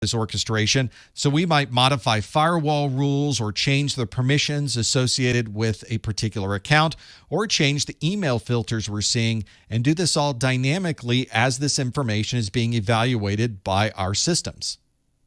this orchestration. So we might modify firewall rules or change the permissions associated with a particular account or change the email filters we're seeing, and do this all dynamically as this information is being evaluated by our systems.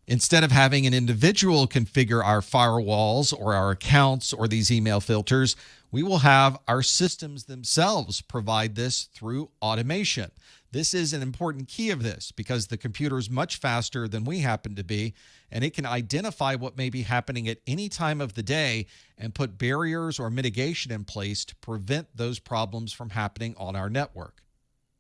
Instead of having an individual configure our firewalls or our accounts or these email filters, we will have our systems themselves provide this through automation. This is an important key of this because the computer is much faster than we happen to be, and it can identify what may be happening at any time of the day and put barriers or mitigation in place to prevent those problems from happening on our network.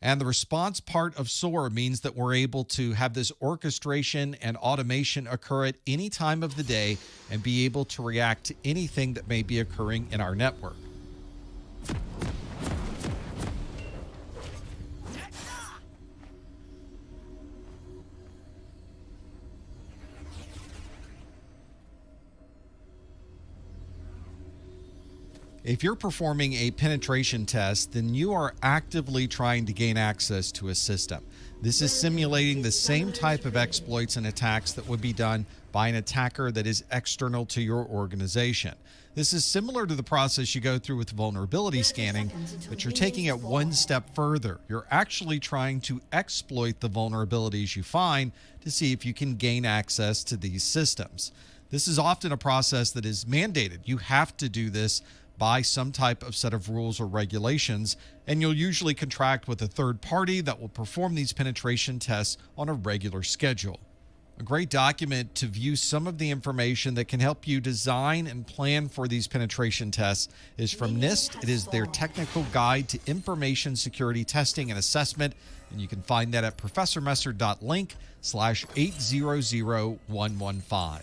And the response part of SOAR means that we're able to have this orchestration and automation occur at any time of the day and be able to react to anything that may be occurring in our network. If you're performing a penetration test, then you are actively trying to gain access to a system. This is simulating the same type of exploits and attacks that would be done by an attacker that is external to your organization. This is similar to the process you go through with vulnerability scanning, but you're taking it one step further. You're actually trying to exploit the vulnerabilities you find to see if you can gain access to these systems. This is often a process that is mandated. You have to do this by some type of set of rules or regulations, and you'll usually contract with a third party that will perform these penetration tests on a regular schedule. A great document to view some of the information that can help you design and plan for these penetration tests is from NIST. It is their technical guide to information security testing and assessment, and you can find that at professormesser.link/800115.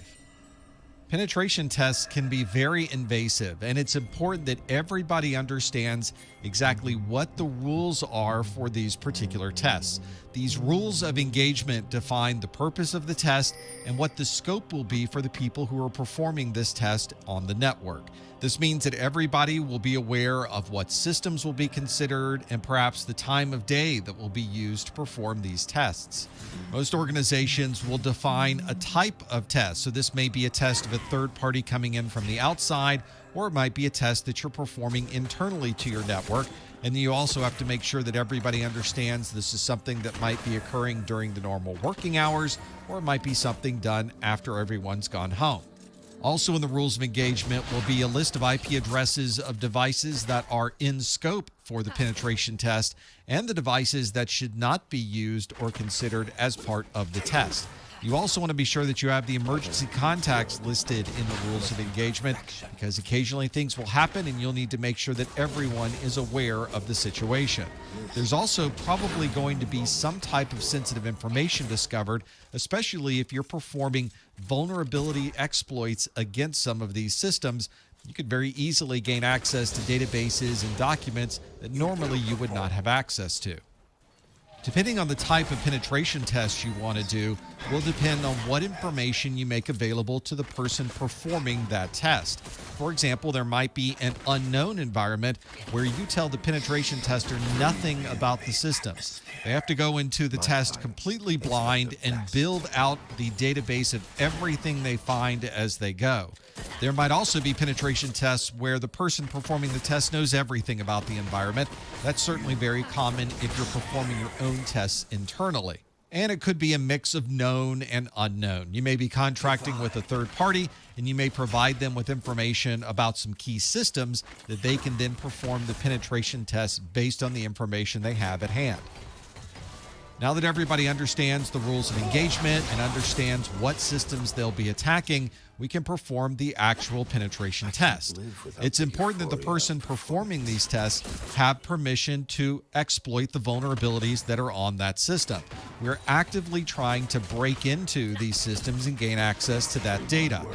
Penetration tests can be very invasive, and it's important that everybody understands exactly what the rules are for these particular tests. These rules of engagement define the purpose of the test and what the scope will be for the people who are performing this test on the network. This means that everybody will be aware of what systems will be considered and perhaps the time of day that will be used to perform these tests. Most organizations will define a type of test. So this may be a test of a third party coming in from the outside, or it might be a test that you're performing internally to your network. And you also have to make sure that everybody understands this is something that might be occurring during the normal working hours, or it might be something done after everyone's gone home. Also in the rules of engagement will be a list of IP addresses of devices that are in scope for the penetration test and the devices that should not be used or considered as part of the test. You also want to be sure that you have the emergency contacts listed in the rules of engagement, because occasionally things will happen and you'll need to make sure that everyone is aware of the situation. There's also probably going to be some type of sensitive information discovered, especially if you're performing vulnerability exploits against some of these systems. You could very easily gain access to databases and documents that normally you would not have access to. Depending on the type of penetration test you want to do will depend on what information you make available to the person performing that test. For example, there might be an unknown environment where you tell the penetration tester nothing about the systems. They have to go into the test completely blind and build out the database of everything they find as they go. There might also be penetration tests where the person performing the test knows everything about the environment. That's certainly very common if you're performing your own tests internally. And it could be a mix of known and unknown. You may be contracting with a third party, and you may provide them with information about some key systems that they can then perform the penetration tests based on the information they have at hand. Now that everybody understands the rules of engagement and understands what systems they'll be attacking, we can perform the actual penetration test. It's important that the person performing these tests have permission to exploit the vulnerabilities that are on that system. We're actively trying to break into these systems and gain access to that data.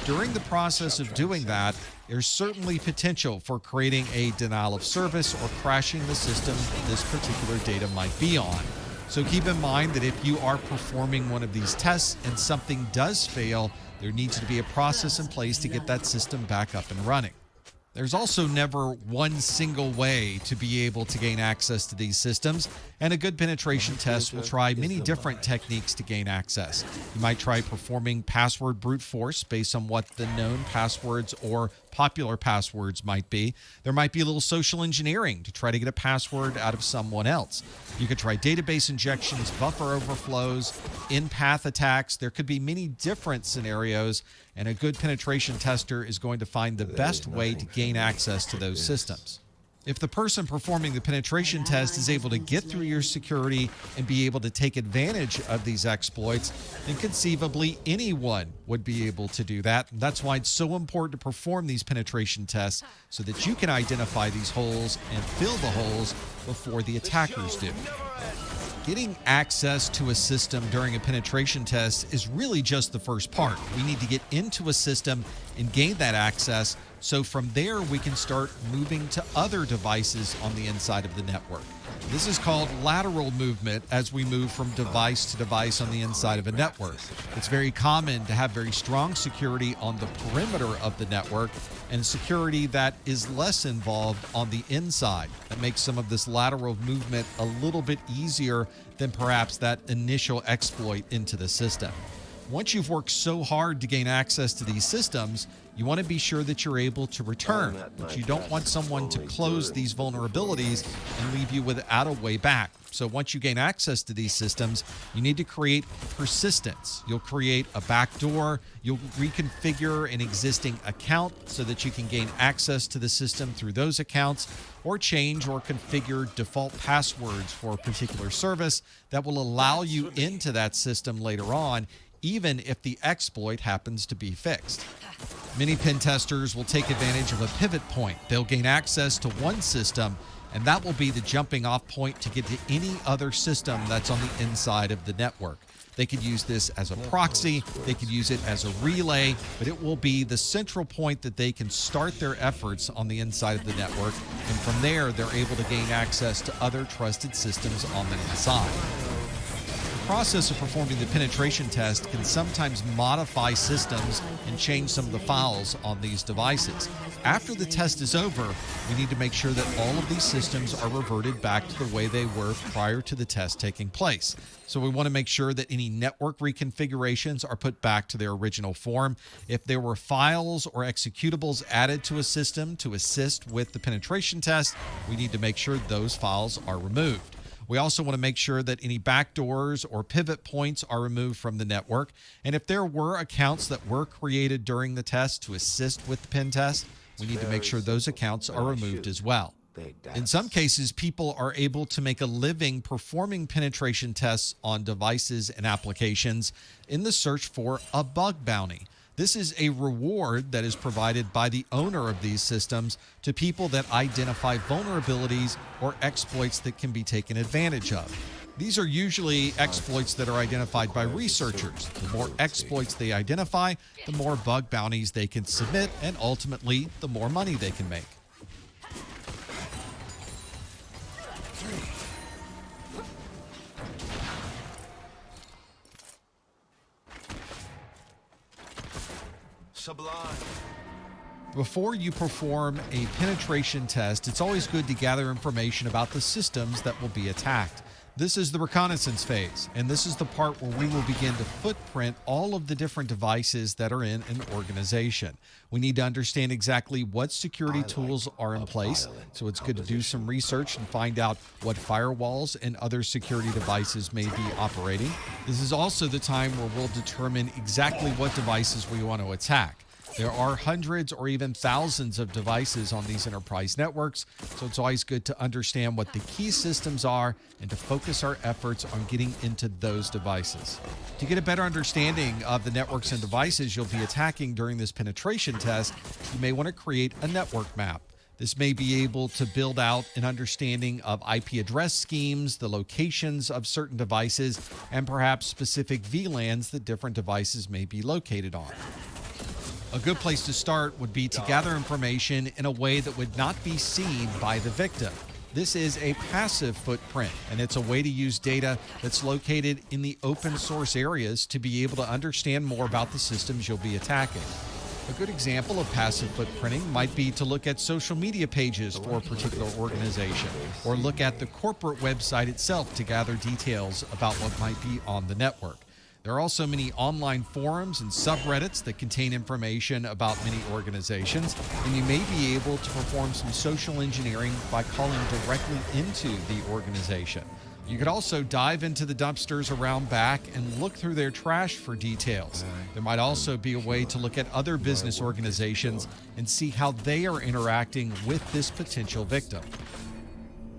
During the process of doing that, there's certainly potential for creating a denial of service or crashing the system this particular data might be on. So keep in mind that if you are performing one of these tests and something does fail, there needs to be a process in place to get that system back up and running. There's also never one single way to be able to gain access to these systems, and a good penetration test will try many different techniques to gain access. You might try performing password brute force based on what the known passwords or popular passwords might be. There might be a little social engineering to try to get a password out of someone else. You could try database injections, buffer overflows, in-path attacks. There could be many different scenarios, and a good penetration tester is going to find the best way to gain access to those systems. If the person performing the penetration test is able to get through your security and be able to take advantage of these exploits, then conceivably anyone would be able to do that. And that's why it's so important to perform these penetration tests so that you can identify these holes and fill the holes before the attackers do. Getting access to a system during a penetration test is really just the first part. We need to get into a system and gain that access, so from there we can start moving to other devices on the inside of the network. This is called lateral movement as we move from device to device on the inside of a network. It's very common to have very strong security on the perimeter of the network and security that is less involved on the inside. That makes some of this lateral movement a little bit easier than perhaps that initial exploit into the system. Once you've worked so hard to gain access to these systems, you want to be sure that you're able to return. But you don't want someone to close these vulnerabilities and leave you without a way back. So once you gain access to these systems, you need to create persistence. You'll create a backdoor. You'll reconfigure an existing account so that you can gain access to the system through those accounts, or change or configure default passwords for a particular service that will allow you into that system later on, even if the exploit happens to be fixed. Many pen testers will take advantage of a pivot point. They'll gain access to one system, and that will be the jumping off point to get to any other system that's on the inside of the network. They could use this as a proxy, they could use it as a relay, but it will be the central point that they can start their efforts on the inside of the network, and from there they're able to gain access to other trusted systems on the inside. The process of performing the penetration test can sometimes modify systems and change some of the files on these devices. After the test is over, we need to make sure that all of these systems are reverted back to the way they were prior to the test taking place. So we want to make sure that any network reconfigurations are put back to their original form. If there were files or executables added to a system to assist with the penetration test, we need to make sure those files are removed. We also want to make sure that any backdoors or pivot points are removed from the network. And if there were accounts that were created during the test to assist with the pen test, we need to make sure those accounts are removed as well. In some cases, people are able to make a living performing penetration tests on devices and applications in the search for a bug bounty. This is a reward that is provided by the owner of these systems to people that identify vulnerabilities or exploits that can be taken advantage of. These are usually exploits that are identified by researchers. The more exploits they identify, the more bug bounties they can submit, and ultimately, the more money they can make. Sublime. Before you perform a penetration test, it's always good to gather information about the systems that will be attacked. This is the reconnaissance phase, and this is the part where we will begin to footprint all of the different devices that are in an organization. We need to understand exactly what security tools are in place, so it's good to do some research and find out what firewalls and other security devices may be operating. This is also the time where we'll determine exactly what devices we want to attack. There are hundreds or even thousands of devices on these enterprise networks, so it's always good to understand what the key systems are and to focus our efforts on getting into those devices. To get a better understanding of the networks and devices you'll be attacking during this penetration test, you may want to create a network map. This may be able to build out an understanding of IP address schemes, the locations of certain devices, and perhaps specific VLANs that different devices may be located on. A good place to start would be to gather information in a way that would not be seen by the victim. This is a passive footprint, and it's a way to use data that's located in the open source areas to be able to understand more about the systems you'll be attacking. A good example of passive footprinting might be to look at social media pages for a particular organization, or look at the corporate website itself to gather details about what might be on the network. There are also many online forums and subreddits that contain information about many organizations, and you may be able to perform some social engineering by calling directly into the organization. You could also dive into the dumpsters around back and look through their trash for details. There might also be a way to look at other business organizations and see how they are interacting with this potential victim.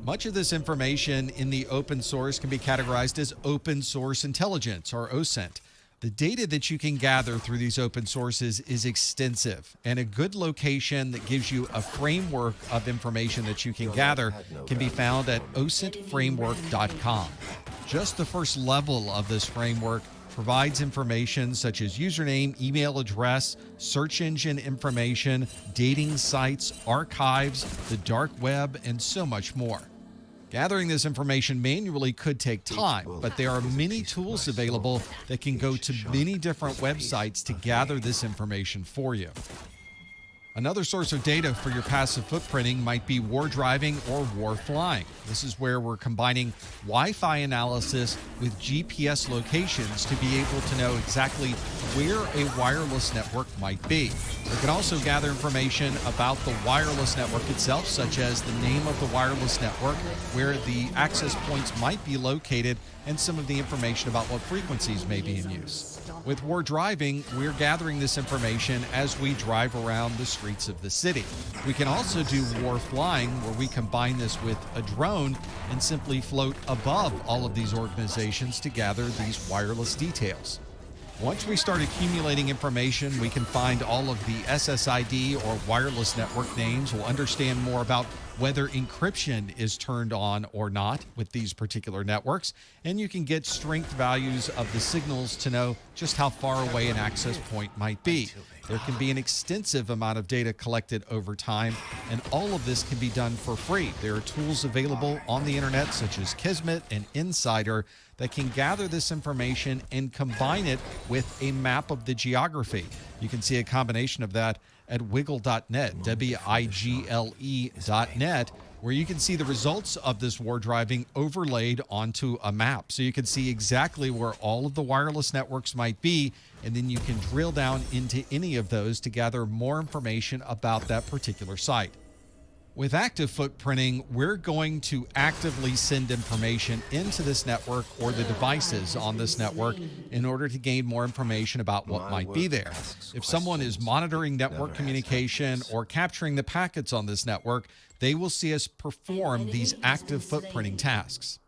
Much of this information in the open source can be categorized as open source intelligence, or OSINT. The data that you can gather through these open sources is extensive, and a good location that gives you a framework of information that you can gather can be found at osintframework.com. Just the first level of this framework provides information such as username, email address, search engine information, dating sites, archives, the dark web, and so much more. Gathering this information manually could take time, but there are many tools available that can go to many different websites to gather this information for you. Another source of data for your passive footprinting might be war driving or war flying. This is where we're combining Wi-Fi analysis with GPS locations to be able to know exactly where a wireless network might be. We can also gather information about the wireless network itself, such as the name of the wireless network, where the access points might be located, and some of the information about what frequencies may be in use. With war driving, we're gathering this information as we drive around the streets of the city. We can also do war flying, where we combine this with a drone and simply float above all of these organizations to gather these wireless details. Once we start accumulating information, we can find all of the SSID or wireless network names. We'll understand more about whether encryption is turned on or not with these particular networks, and you can get strength values of the signals to know just how far away an access point might be. There can be an extensive amount of data collected over time, and all of this can be done for free. There are tools available on the internet such as Kismet and Insider that can gather this information and combine it with a map of the geography. You can see a combination of that at wiggle.net, WIGLE.net, where you can see the results of this war driving overlaid onto a map. So you can see exactly where all of the wireless networks might be, and then you can drill down into any of those to gather more information about that particular site. With active footprinting, we're going to actively send information into this network or the devices on this network in order to gain more information about what might be there. If someone is monitoring network communication or capturing the packets on this network, they will see us perform these active footprinting tasks.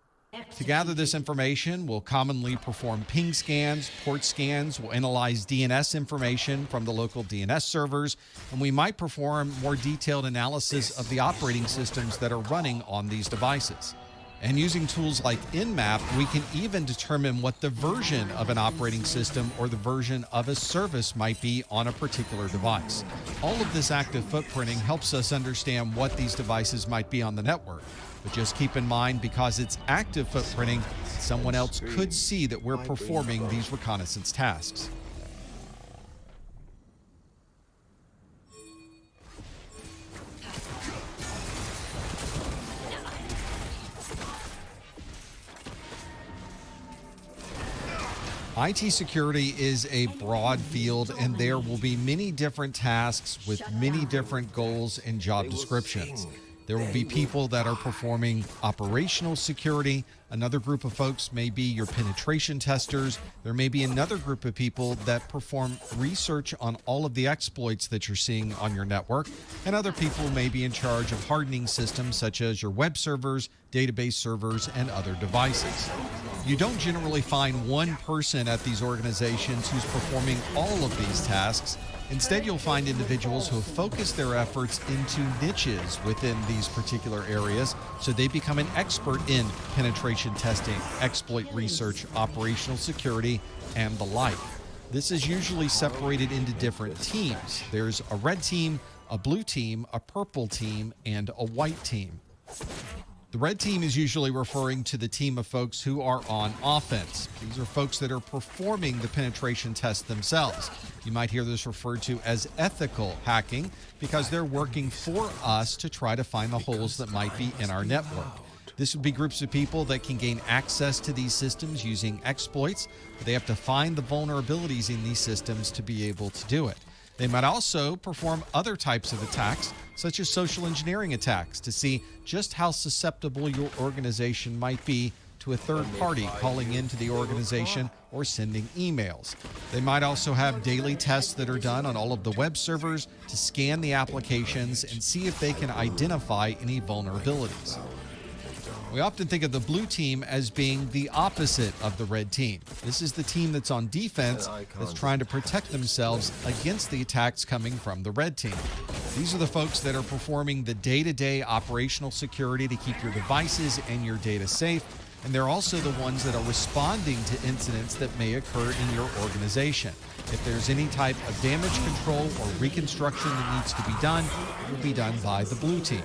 To gather this information, we'll commonly perform ping scans, port scans, we'll analyze DNS information from the local DNS servers, and we might perform more detailed analysis of the operating systems that are running on these devices. And using tools like Nmap, we can even determine what the version of an operating system or the version of a service might be on a particular device. All of this active footprinting helps us understand what these devices might be on the network. But just keep in mind, because it's active footprinting, someone else could see that we're performing these reconnaissance tasks. IT security is a broad field, and there will be many different tasks with many different goals and job descriptions. There will be people that are performing operational security. Another group of folks may be your penetration testers. There may be another group of people that perform research on all of the exploits that you're seeing on your network. And other people may be in charge of hardening systems such as your web servers, database servers, and other devices. You don't generally find one person at these organizations who's performing all of these tasks. Instead, you'll find individuals who have focused their efforts into niches within these particular areas, so they become an expert in penetration testing, exploit research, operational security, and the like. This is usually separated into different teams. There's a red team, a blue team, a purple team, and a white team. The red team is usually referring to the team of folks who are on offense. These are folks that are performing the penetration test themselves. You might hear this referred to as ethical hacking because they're working for us to try to find the holes that might be in our network. This would be groups of people that can gain access to these systems using exploits, but they have to find the vulnerabilities in these systems to be able to do it. They might also perform other types of attacks, such as social engineering attacks, to see just how susceptible your organization might be to a third party calling into the organization or sending emails. They might also have daily tests that are done on all of the web servers to scan the applications and see if they can identify any vulnerabilities. We often think of the blue team as being the opposite of the red team. This is the team that's on defense, that's trying to protect themselves against the attacks coming from the red team. These are the folks that are performing the day-to-day operational security to keep your devices and your data safe, and they're also the ones that are responding to incidents that may occur in your organization. If there's any type of damage control or reconstruction that needs to be done, it will be done by the blue team.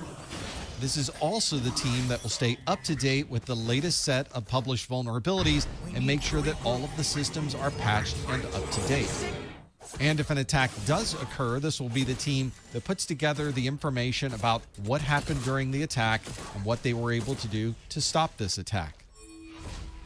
This is also the team that will stay up to date with the latest set of published vulnerabilities and make sure that all of the systems are patched and up to date. And if an attack does occur, this will be the team that puts together the information about what happened during the attack and what they were able to do to stop this attack.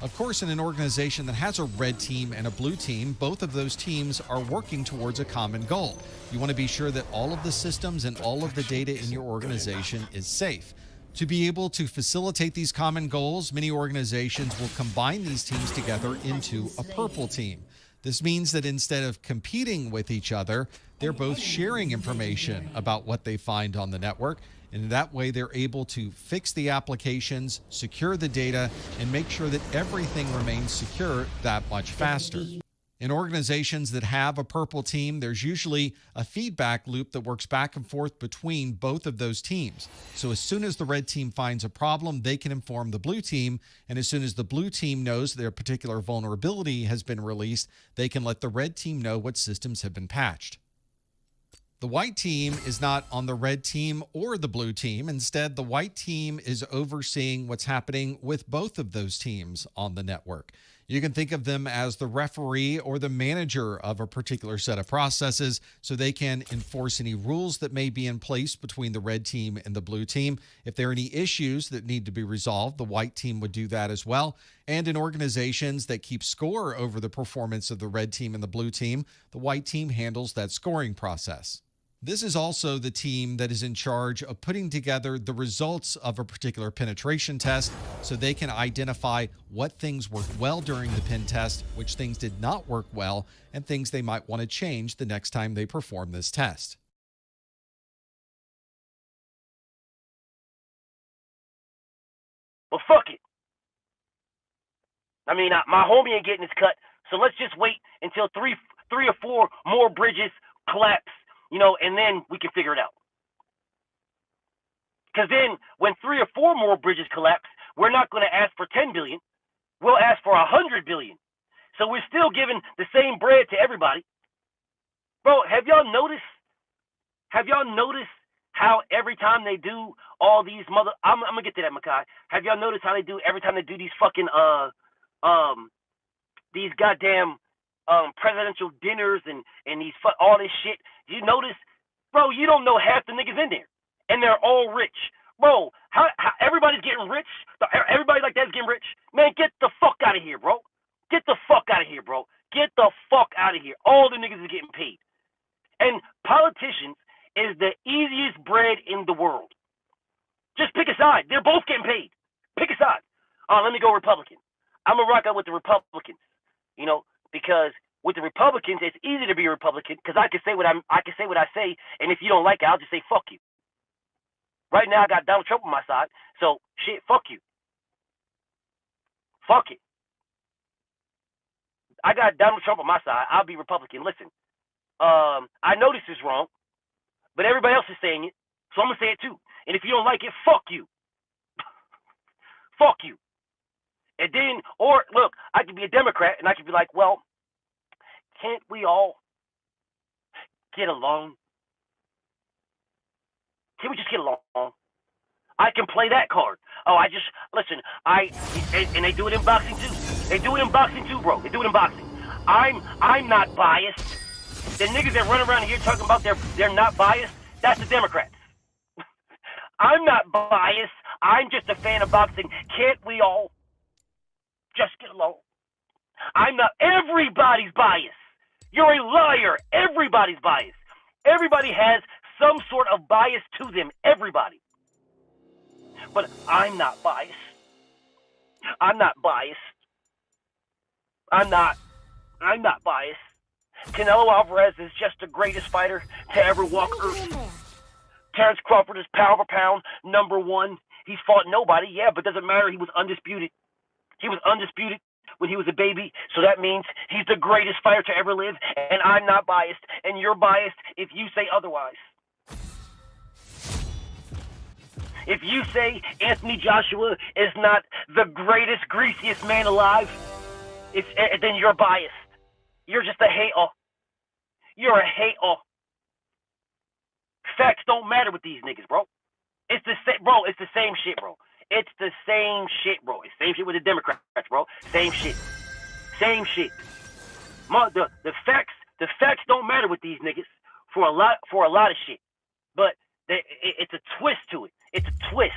Of course, in an organization that has a red team and a blue team, both of those teams are working towards a common goal. You want to be sure that all of the systems and all of the data in your organization is safe. To be able to facilitate these common goals, many organizations will combine these teams together into a purple team. This means that instead of competing with each other, they're both sharing information about what they find on the network. And that way they're able to fix the applications, secure the data, and make sure that everything remains secure that much faster. In organizations that have a purple team, there's usually a feedback loop that works back and forth between both of those teams. So as soon as the red team finds a problem, they can inform the blue team. And as soon as the blue team knows their particular vulnerability has been released, they can let the red team know what systems have been patched. The white team is not on the red team or the blue team. Instead, the white team is overseeing what's happening with both of those teams on the network. You can think of them as the referee or the manager of a particular set of processes, so they can enforce any rules that may be in place between the red team and the blue team. If there are any issues that need to be resolved, the white team would do that as well. And in organizations that keep score over the performance of the red team and the blue team, the white team handles that scoring process. This is also the team that is in charge of putting together the results of a particular penetration test so they can identify what things worked well during the pen test, which things did not work well, and things they might want to change the next time they perform this test. Well, fuck it. I mean, my homie ain't getting his cut, so let's just wait until three or four more bridges collapse. And then we can figure it out. Because then when 3 or 4 more bridges collapse, we're not going to ask for 10 billion. We'll ask for 100 billion. So we're still giving the same bread to everybody. Bro, have y'all noticed how every time they do all these I'm going to get to that, Makai. Have y'all noticed how they do every time they do these fucking, these goddamn, presidential dinners and these all this shit? You notice, bro, you don't know half the niggas in there, and they're all rich, bro. How everybody's getting rich? Everybody like that's getting rich, man. Get the fuck out of here, bro. Get the fuck out of here, bro. Get the fuck out of here. All the niggas are getting paid, and politicians is the easiest bread in the world. Just pick a side. They're both getting paid. Pick a side. Let me go Republican. I'm gonna rock out with the Republicans, because with the Republicans, it's easy to be a Republican because I can say what I say, and if you don't like it, I'll just say fuck you. Right now, I got Donald Trump on my side, so shit, fuck you. Fuck it. I got Donald Trump on my side. I'll be Republican. Listen, I know this is wrong, but everybody else is saying it, so I'm gonna say it too. And if you don't like it, fuck you. Fuck you. And then, or look, I could be a Democrat and I could be like, well, can't we all get along? Can we just get along? I can play that card. Listen, and they do it in boxing too. They do it in boxing too, bro. They do it in boxing. I'm not biased. The niggas that run around here talking about they're not biased, that's the Democrats. I'm not biased. I'm just a fan of boxing. Can't we all just get along? I'm not. Everybody's biased. You're a liar. Everybody's biased. Everybody has some sort of bias to them. Everybody. But I'm not biased. I'm not biased. I'm not biased. Canelo Alvarez is just the greatest fighter to ever walk Earth. Terrence Crawford is pound for pound #1. He's fought nobody, yeah, but doesn't matter. He was undisputed. He was undisputed when he was a baby, so that means he's the greatest fighter to ever live, and I'm not biased, and you're biased if you say otherwise. If you say Anthony Joshua is not the greatest, greasiest man alive, then you're biased. You're just a hater. You're a hater. Facts don't matter with these niggas, bro. It's the same, bro. It's the same shit, bro. It's the same shit, bro. It's the same shit with the Democrats, bro. Same shit. Same shit. The facts don't matter with these niggas for a lot of shit. But it's a twist to it. It's a twist,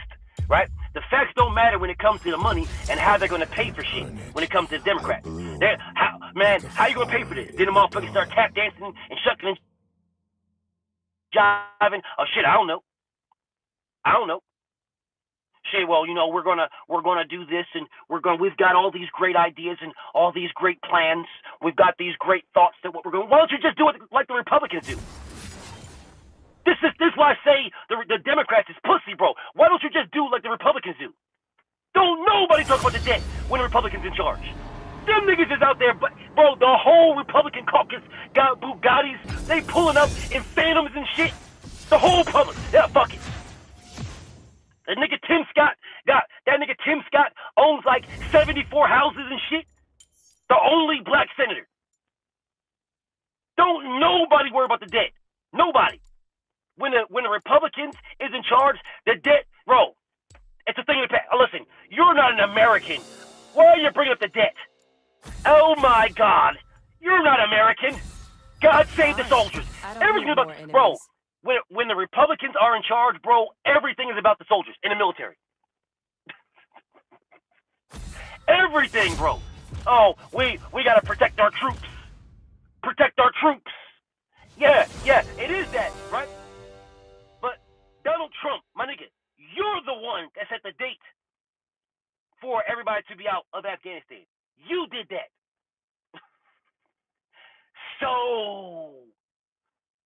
right? The facts don't matter when it comes to the money and how they're gonna pay for shit. When it comes to the Democrats, how you gonna pay for this? Then the motherfuckers start tap dancing and shucking and jiving. Oh shit, I don't know. Shit, well, you know, we're gonna do this, and we've got all these great ideas and all these great plans. We've got these great thoughts that what we're going. Why don't you just do it like the Republicans do? This is why I say the Democrats is pussy, bro. Why don't you just do like the Republicans do? Don't nobody talk about the debt when the Republicans in charge. Them niggas is out there, but bro, the whole Republican caucus got Bugattis. They pulling up in Phantoms and shit. The whole public, yeah, fuck it. That nigga Tim Scott owns like 74 houses and shit. The only black senator. Don't nobody worry about the debt. Nobody. When the Republicans is in charge, the debt, bro, it's a thing of the past. Listen, you're not an American. Why are you bringing up the debt? Oh my God, you're not American. God save the soldiers. Everything's about, bro. When the Republicans are in charge, bro, everything is about the soldiers in the military. Everything, bro. Oh, we gotta protect our troops. Protect our troops. Yeah, it is that, right? But Donald Trump, my nigga, you're the one that set the date for everybody to be out of Afghanistan. You did that. So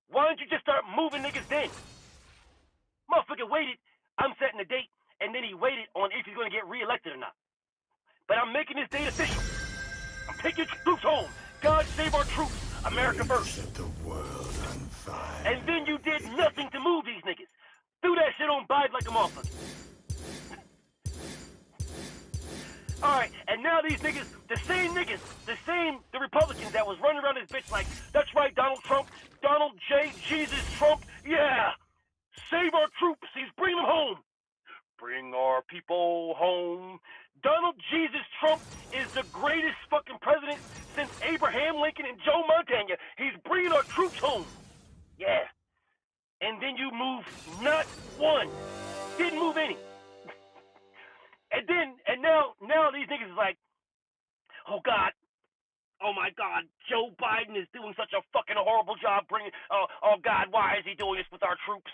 why don't you just start moving niggas then? Motherfucker waited. I'm setting the date, and then he waited on if he's gonna get reelected or not. But I'm making this date official. I'm taking troops home. God save our troops. America first. Set the world on fire. And then you did nothing to move these niggas. Threw that shit on Biden like a motherfucker. Alright, and now these niggas, the Republicans that was running around this bitch like, that's right, Donald Trump, Donald J. Jesus Trump, yeah. Save our troops, he's bringing them home. Bring our people home. Donald Jesus Trump is the greatest fucking president since Abraham Lincoln and Joe Montana. He's bringing our troops home. Yeah. And then you move not one. Didn't move any. And now these niggas is like, oh God, oh my God, Joe Biden is doing such a fucking horrible job bringing, oh God, why is he doing this with our troops?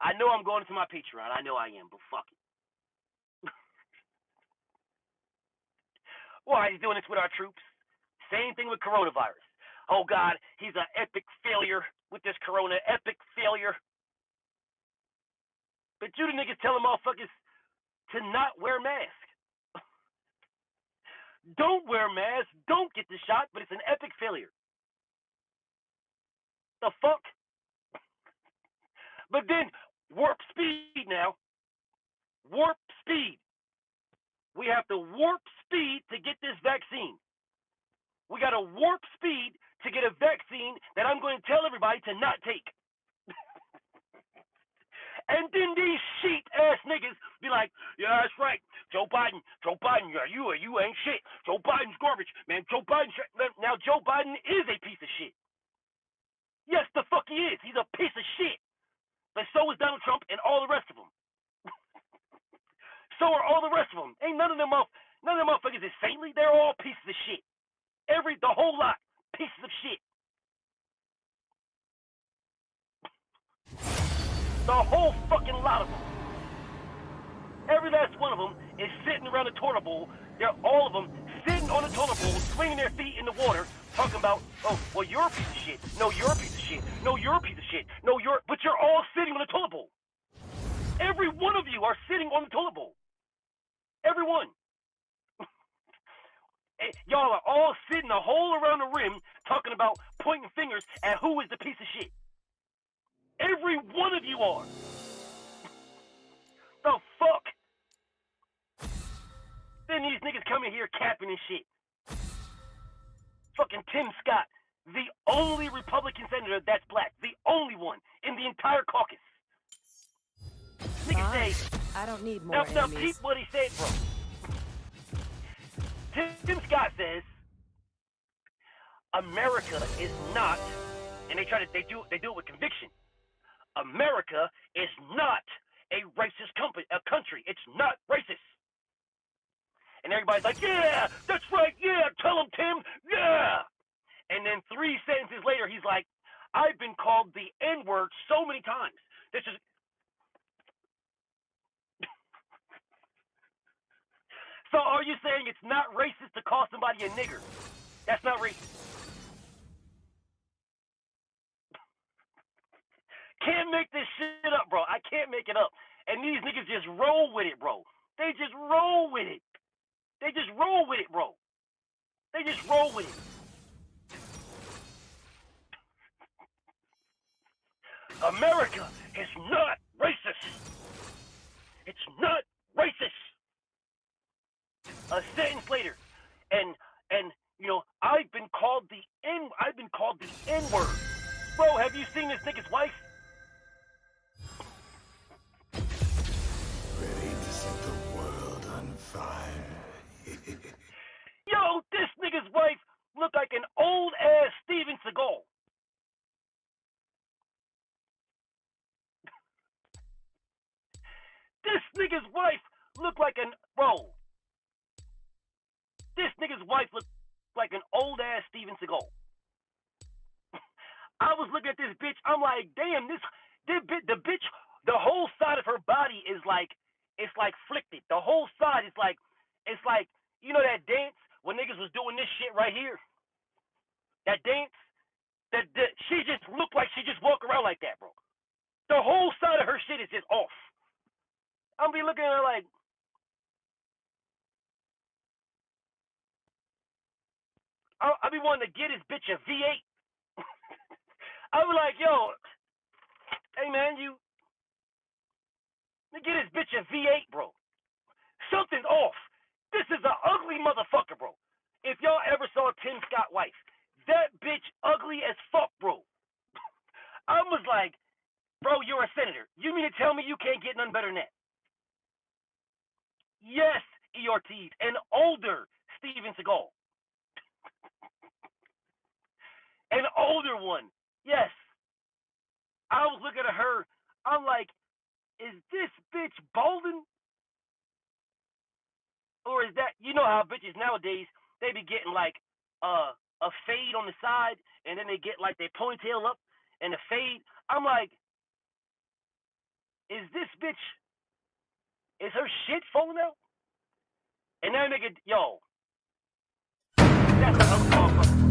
I know I'm going to my Patreon. I know I am, but fuck it. Why he's doing this with our troops? Same thing with coronavirus. Oh God, he's an epic failure with this corona. Epic failure. But you the niggas telling motherfuckers to not wear masks. Don't wear masks. Don't get the shot. But it's an epic failure. The fuck? But then warp speed now. Warp speed. We have to warp speed to get this vaccine. We got to warp speed to get a vaccine that I'm going to tell everybody to not take. And then these sheep ass niggas be like, yeah, that's right. Joe Biden, you ain't shit. Joe Biden's garbage, man. Joe Biden. Now Joe Biden is a piece of shit. Yes, the fuck he is. He's a piece of shit. But so is Donald Trump and all the rest of them. So are all the rest of them. Ain't none of them motherfuckers is saintly. They're all pieces of shit. The whole lot, pieces of shit. The whole fucking lot of them. Every last one of them is sitting around the toilet bowl. They're all of them sitting on the toilet bowl, swinging their feet in the water, talking about, oh, well, you're a piece of shit. No, you're a piece of shit. No, you're a piece of shit. No, but you're all sitting on the toilet bowl. Every one of you are sitting on the toilet bowl. Every one. Y'all are all sitting a hole around the rim, talking about pointing fingers at who is the piece of shit. Every one of you are. The fuck? Then these niggas come in here capping and shit. Fucking Tim Scott, the only Republican senator that's black, the only one in the entire caucus. Niggas say, I don't need more now enemies. peep what he said, bro. Tim Scott says, America is not, and they do it with conviction. America is not a racist country. It's not racist. And everybody's like, yeah, that's right. Yeah, tell him, Tim. Yeah. And then 3 sentences later, he's like, I've been called the N-word so many times. This is. So are you saying it's not racist to call somebody a nigger? That's not racist. Can't make this shit up, bro. I can't make it up. And these niggas just roll with it, bro. They just roll with it. They just roll with it, bro. They just roll with it. America is not racist. It's not racist. A sentence later, and you know, I've been called the N-word. Bro, have you seen this nigga's wife? Ready to set the world on fire. Yo, this nigga's wife looked like an old ass Steven Seagal. This nigga's wife looked like This nigga's wife looked like an old ass Steven Seagal. I was looking at this bitch. I'm like, damn, the bitch, the whole side of her body is like, it's like flicked. The whole side is like, it's like, you know that dance when niggas was doing this shit right here? That dance? She just looked like she just walk around like that, bro. The whole side of her shit is just off. I'm be looking at her like, I be wanting to get this bitch a V8. I be like, yo, hey man, get this bitch a V8, bro. Something's off. This is an ugly motherfucker, bro. If y'all ever saw Tim Scott's wife, that bitch ugly as fuck, bro. I was like, bro, you're a senator. You mean to tell me you can't get none better than that? Yes, E. Ortiz, an older Steven Seagal. An older one. Yes. I was looking at her. I'm like, is this bitch balding? Or is that, you know how bitches nowadays, they be getting like a fade on the side, and then they get like their ponytail up and a fade. I'm like, is this bitch, is her shit falling out? And that nigga, yo, that's a motherfucker.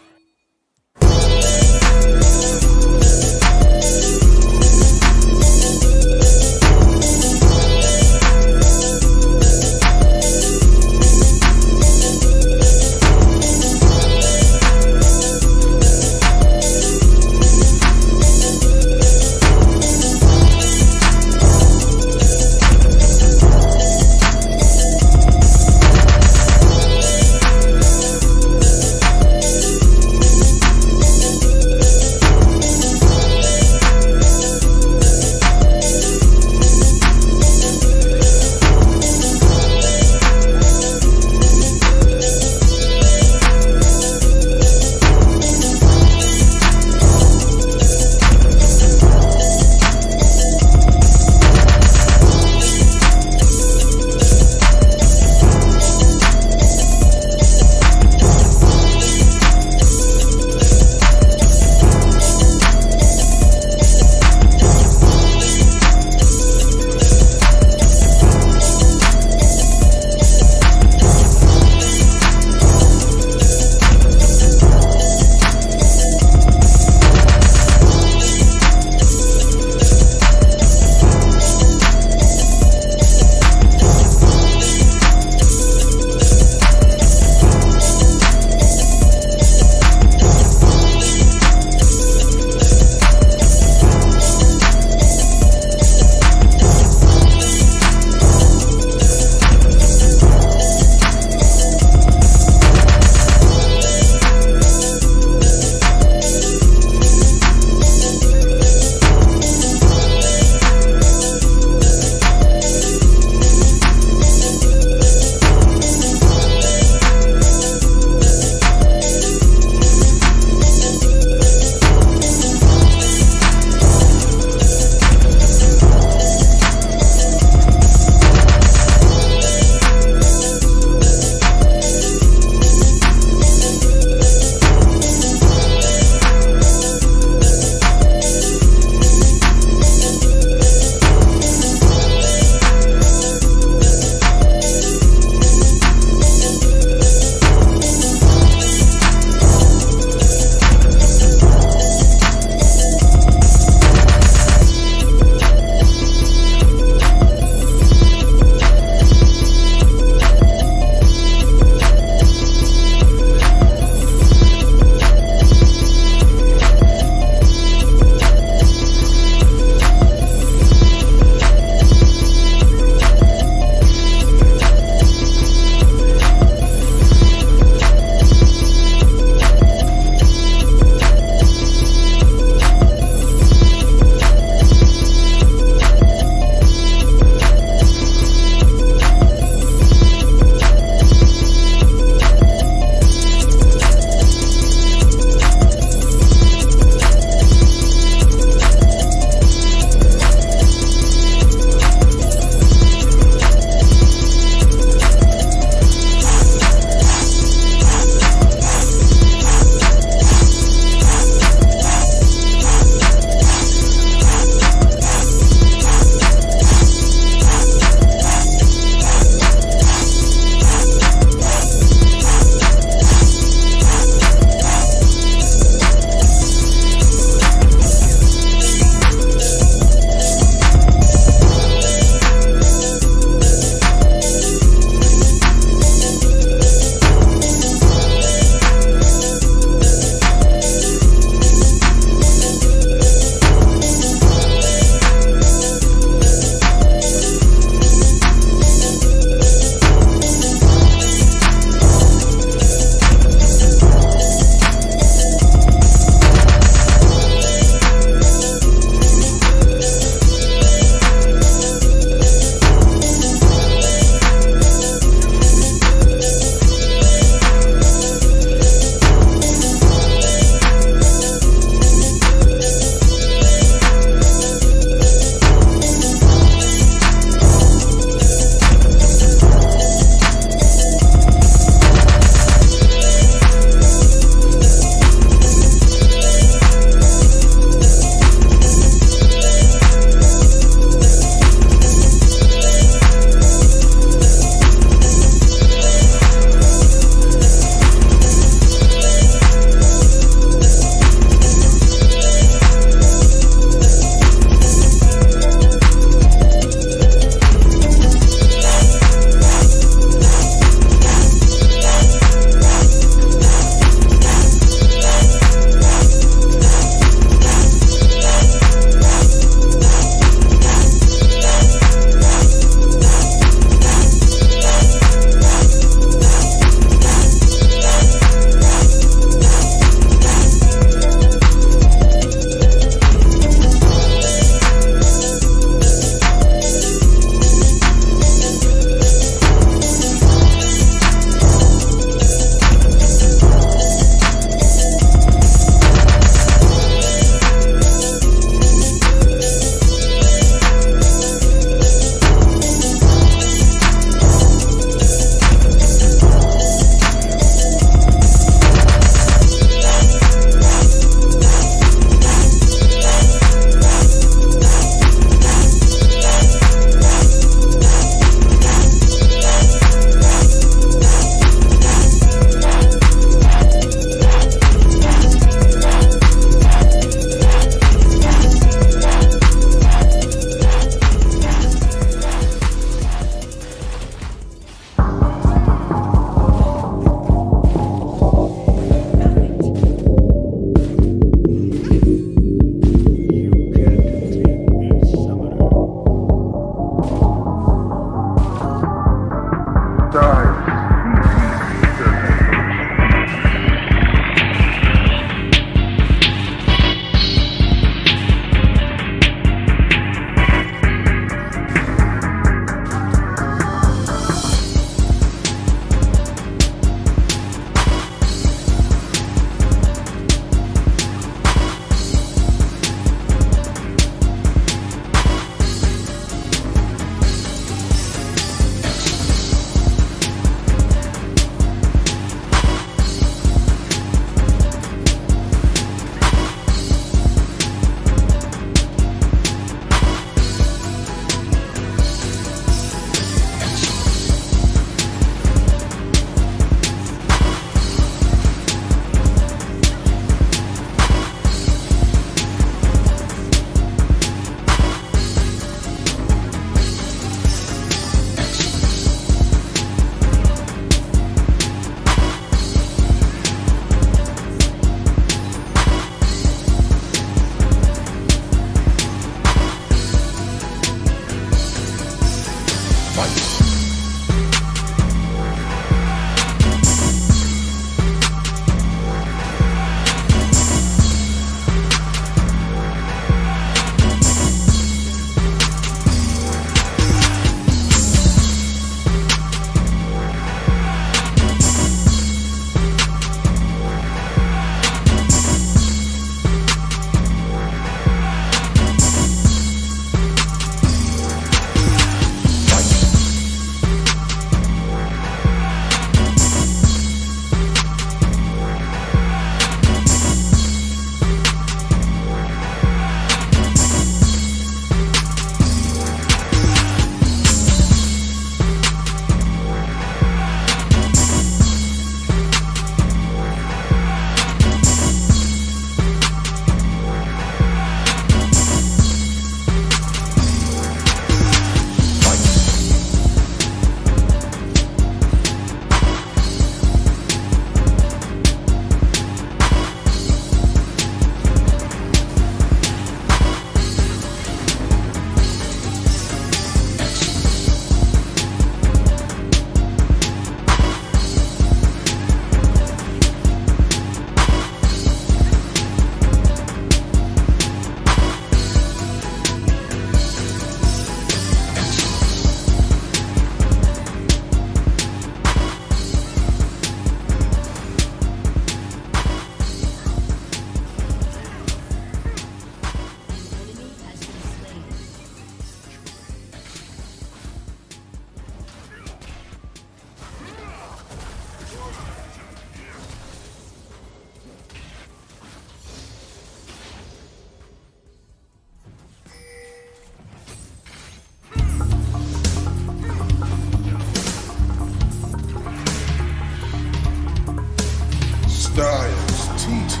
Styles, TT,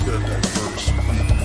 the diverse people.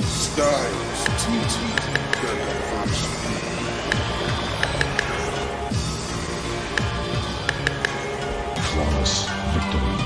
Styles, TT, the diverse people. Flawless victory.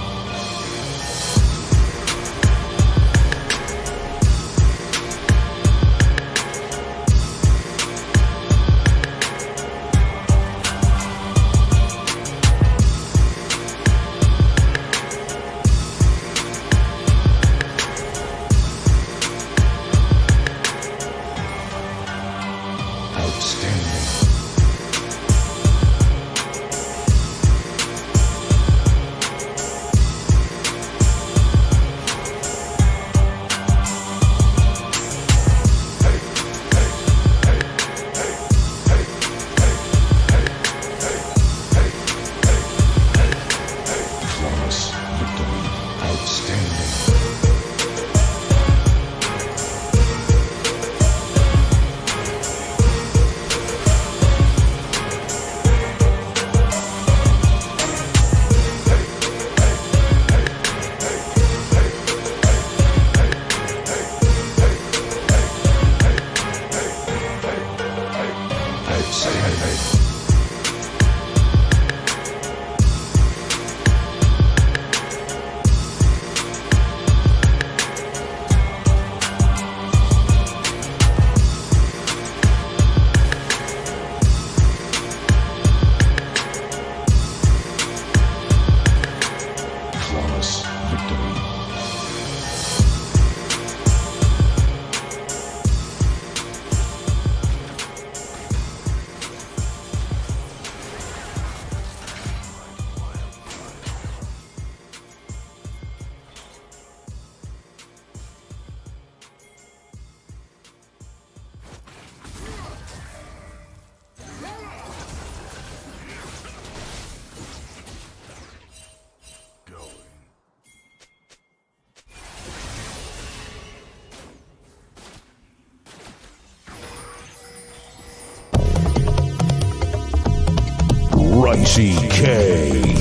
CK,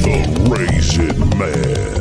the Raisin Man.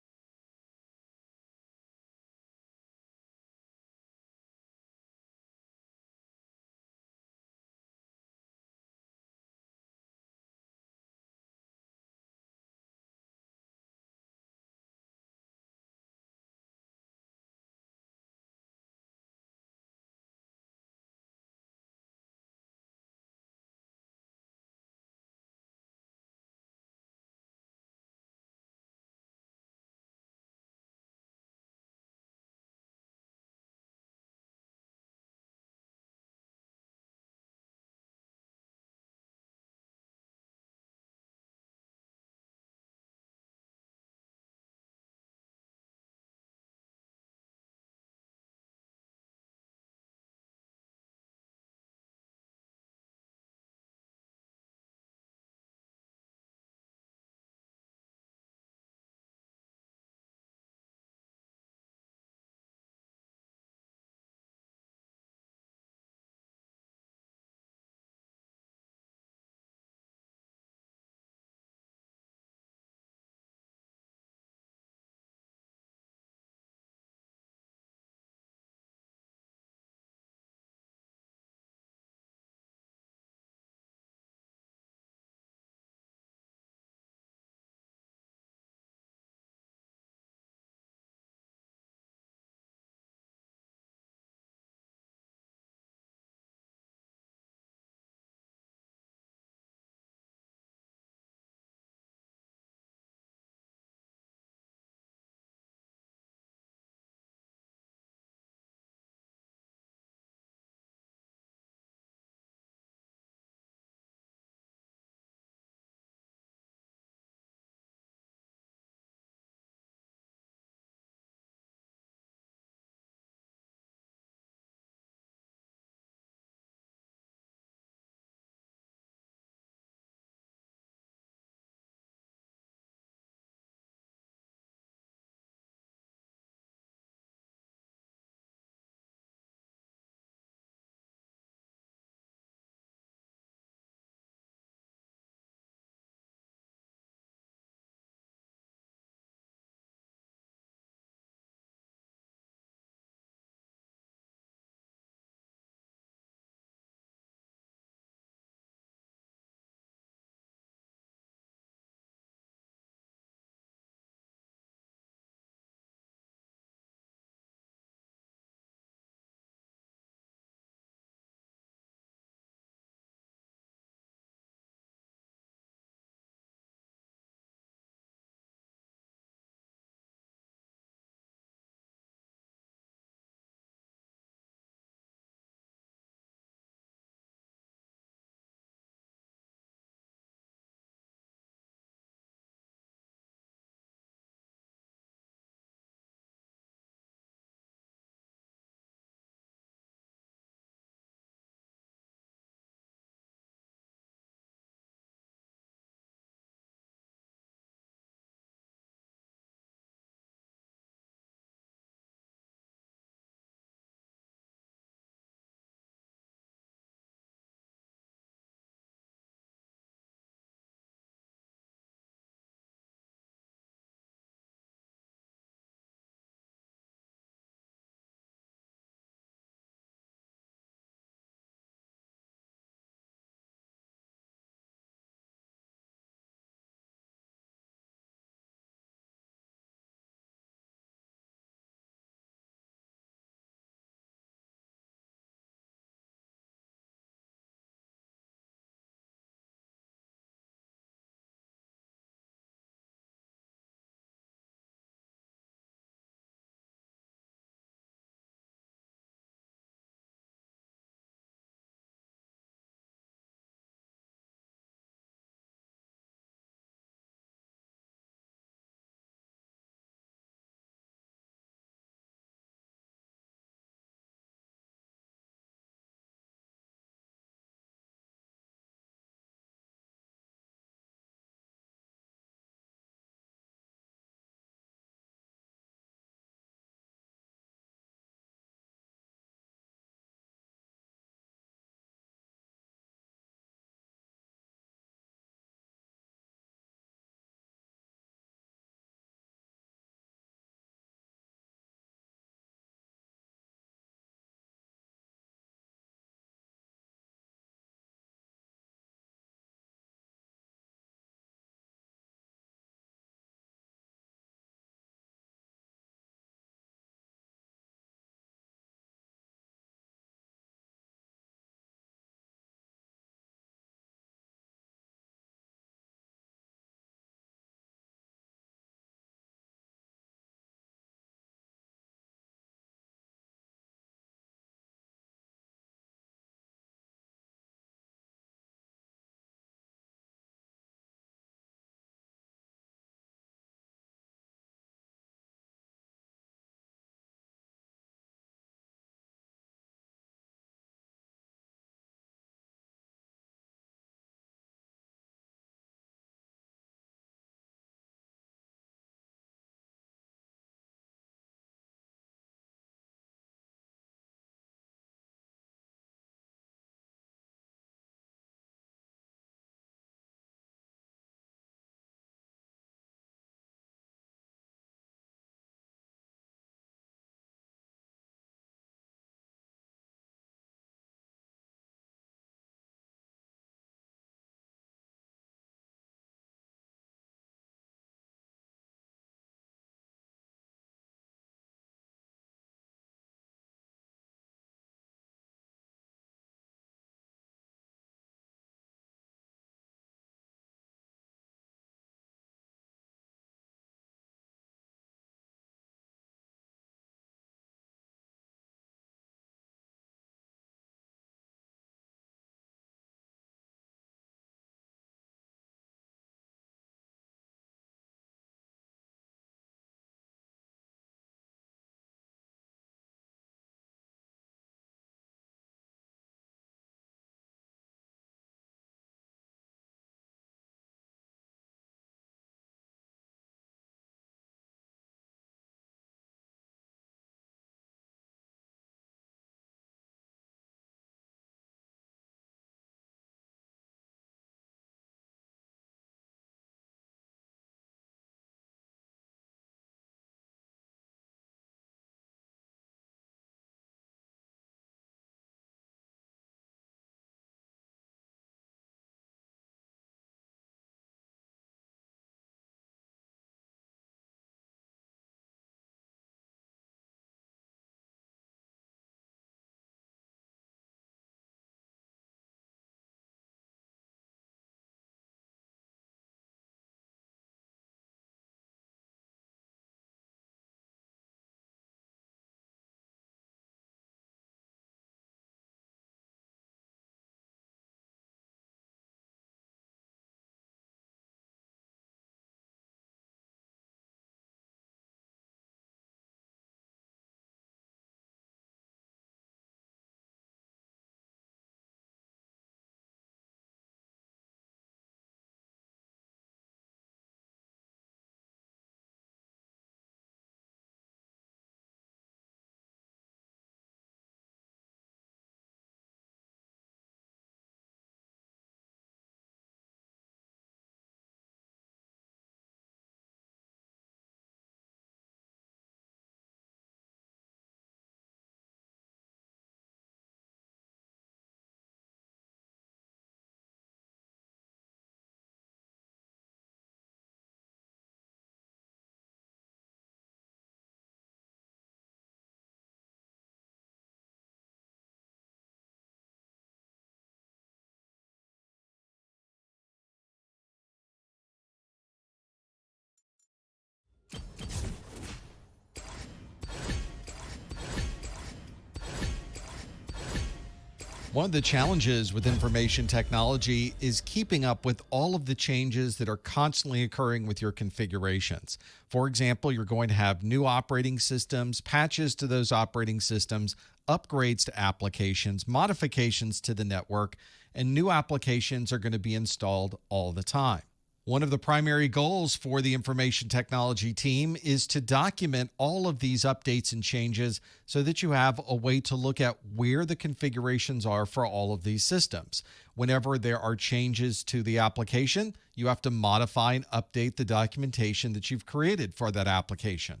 One of the challenges with information technology is keeping up with all of the changes that are constantly occurring with your configurations. For example, you're going to have new operating systems, patches to those operating systems, upgrades to applications, modifications to the network, and new applications are going to be installed all the time. One of the primary goals for the information technology team is to document all of these updates and changes so that you have a way to look at where the configurations are for all of these systems. Whenever there are changes to the application, you have to modify and update the documentation that you've created for that application.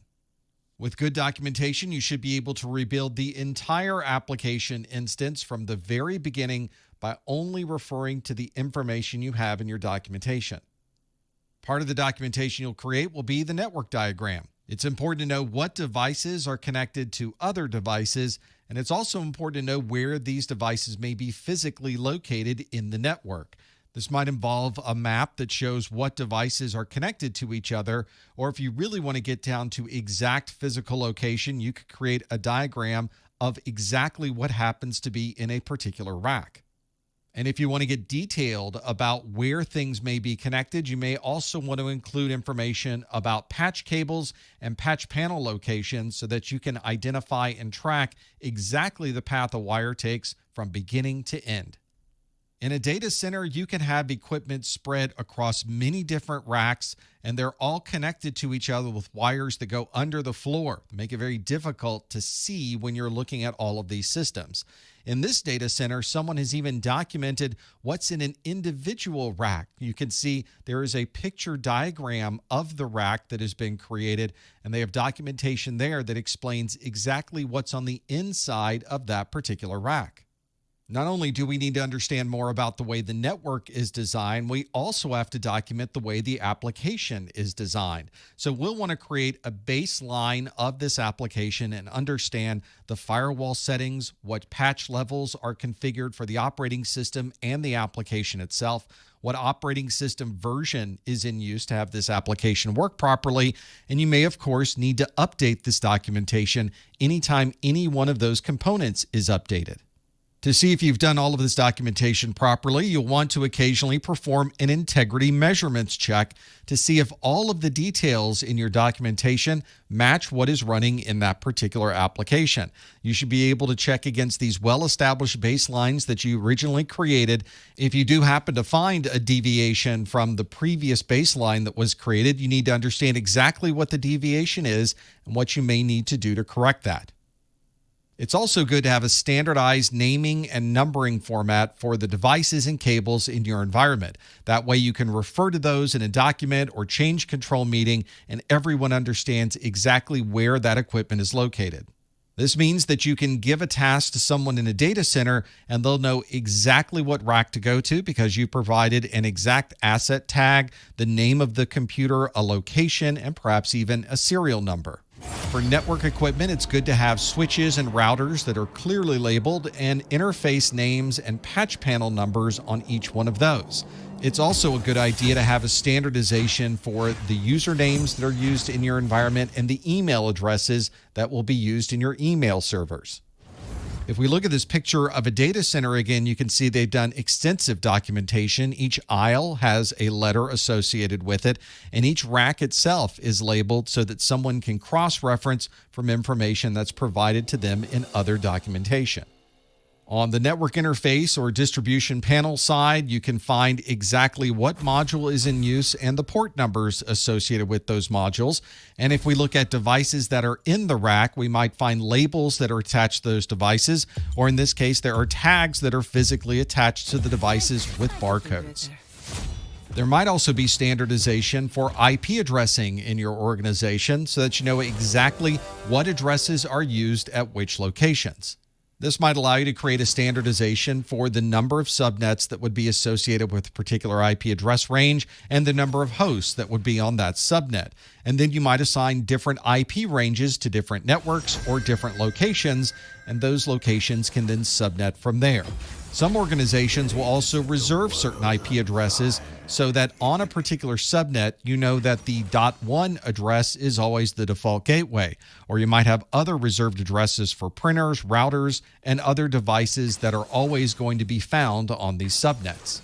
With good documentation, you should be able to rebuild the entire application instance from the very beginning by only referring to the information you have in your documentation. Part of the documentation you'll create will be the network diagram. It's important to know what devices are connected to other devices, and it's also important to know where these devices may be physically located in the network. This might involve a map that shows what devices are connected to each other, or if you really want to get down to exact physical location, you could create a diagram of exactly what happens to be in a particular rack. And if you want to get detailed about where things may be connected, you may also want to include information about patch cables and patch panel locations so that you can identify and track exactly the path a wire takes from beginning to end. In a data center, you can have equipment spread across many different racks, and they're all connected to each other with wires that go under the floor, make it very difficult to see when you're looking at all of these systems. In this data center, someone has even documented what's in an individual rack. You can see there is a picture diagram of the rack that has been created, and they have documentation there that explains exactly what's on the inside of that particular rack. Not only do we need to understand more about the way the network is designed, we also have to document the way the application is designed. So we'll want to create a baseline of this application and understand the firewall settings, what patch levels are configured for the operating system and the application itself, what operating system version is in use to have this application work properly, and you may, of course, need to update this documentation anytime any one of those components is updated. To see if you've done all of this documentation properly, you'll want to occasionally perform an integrity measurements check to see if all of the details in your documentation match what is running in that particular application. You should be able to check against these well-established baselines that you originally created. If you do happen to find a deviation from the previous baseline that was created, you need to understand exactly what the deviation is and what you may need to do to correct that. It's also good to have a standardized naming and numbering format for the devices and cables in your environment. That way you can refer to those in a document or change control meeting, and everyone understands exactly where that equipment is located. This means that you can give a task to someone in a data center and they'll know exactly what rack to go to because you provided an exact asset tag, the name of the computer, a location, and perhaps even a serial number. For network equipment, it's good to have switches and routers that are clearly labeled and interface names and patch panel numbers on each one of those. It's also a good idea to have a standardization for the usernames that are used in your environment and the email addresses that will be used in your email servers. If we look at this picture of a data center again, you can see they've done extensive documentation. Each aisle has a letter associated with it, and each rack itself is labeled so that someone can cross-reference from information that's provided to them in other documentation. On the network interface or distribution panel side, you can find exactly what module is in use and the port numbers associated with those modules. And if we look at devices that are in the rack, we might find labels that are attached to those devices, or in this case, there are tags that are physically attached to the devices with barcodes. There might also be standardization for IP addressing in your organization so that you know exactly what addresses are used at which locations. This might allow you to create a standardization for the number of subnets that would be associated with a particular IP address range and the number of hosts that would be on that subnet. And then you might assign different IP ranges to different networks or different locations, and those locations can then subnet from there. Some organizations will also reserve certain IP addresses so that on a particular subnet, you know that the .1 address is always the default gateway, or you might have other reserved addresses for printers, routers, and other devices that are always going to be found on these subnets.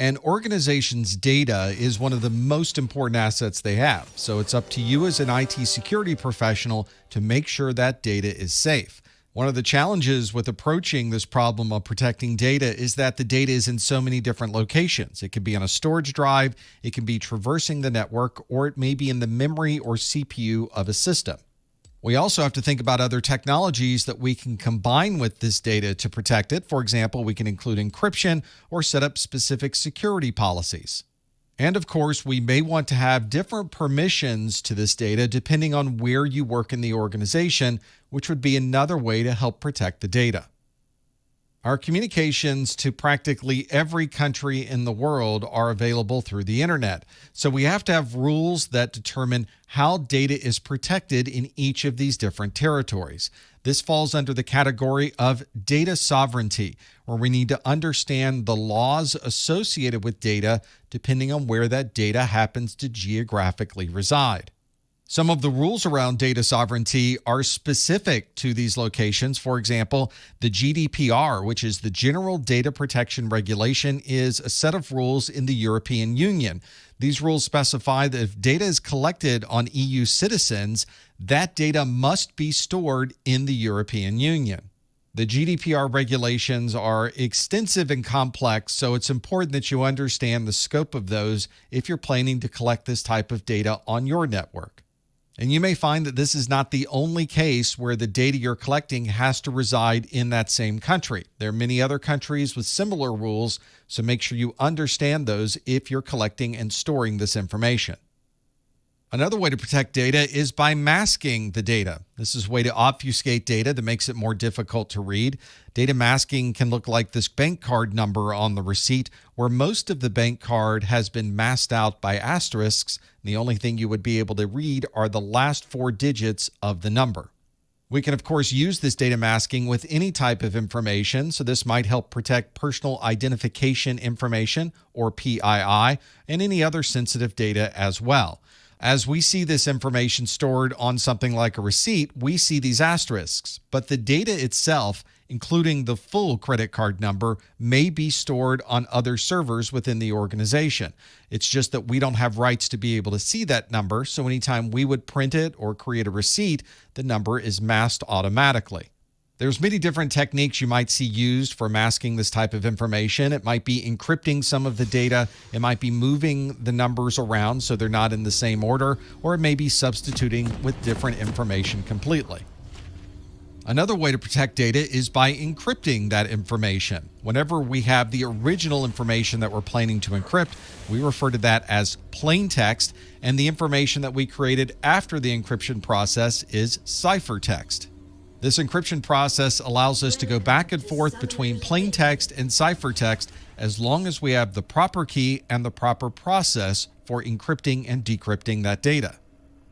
An organization's data is one of the most important assets they have, so it's up to you as an IT security professional to make sure that data is safe. One of the challenges with approaching this problem of protecting data is that the data is in so many different locations. It could be on a storage drive, it can be traversing the network, or it may be in the memory or CPU of a system. We also have to think about other technologies that we can combine with this data to protect it. For example, we can include encryption or set up specific security policies. And of course, we may want to have different permissions to this data depending on where you work in the organization, which would be another way to help protect the data. Our communications to practically every country in the world are available through the internet. So we have to have rules that determine how data is protected in each of these different territories. This falls under the category of data sovereignty, where we need to understand the laws associated with data depending on where that data happens to geographically reside. Some of the rules around data sovereignty are specific to these locations. For example, the GDPR, which is the General Data Protection Regulation, is a set of rules in the European Union. These rules specify that if data is collected on EU citizens, that data must be stored in the European Union. The GDPR regulations are extensive and complex, so it's important that you understand the scope of those if you're planning to collect this type of data on your network. And you may find that this is not the only case where the data you're collecting has to reside in that same country. There are many other countries with similar rules, so make sure you understand those if you're collecting and storing this information. Another way to protect data is by masking the data. This is a way to obfuscate data that makes it more difficult to read. Data masking can look like this bank card number on the receipt, where most of the bank card has been masked out by asterisks. The only thing you would be able to read are the last 4 digits of the number. We can, of course, use this data masking with any type of information, so this might help protect personal identification information, or PII, and any other sensitive data as well. As we see this information stored on something like a receipt, we see these asterisks, but the data itself, including the full credit card number, may be stored on other servers within the organization. It's just that we don't have rights to be able to see that number, so anytime we would print it or create a receipt, the number is masked automatically. There's many different techniques you might see used for masking this type of information. It might be encrypting some of the data. It might be moving the numbers around so they're not in the same order, or it may be substituting with different information completely. Another way to protect data is by encrypting that information. Whenever we have the original information that we're planning to encrypt, we refer to that as plain text, and the information that we created after the encryption process is ciphertext. This encryption process allows us to go back and forth between plain text and ciphertext as long as we have the proper key and the proper process for encrypting and decrypting that data.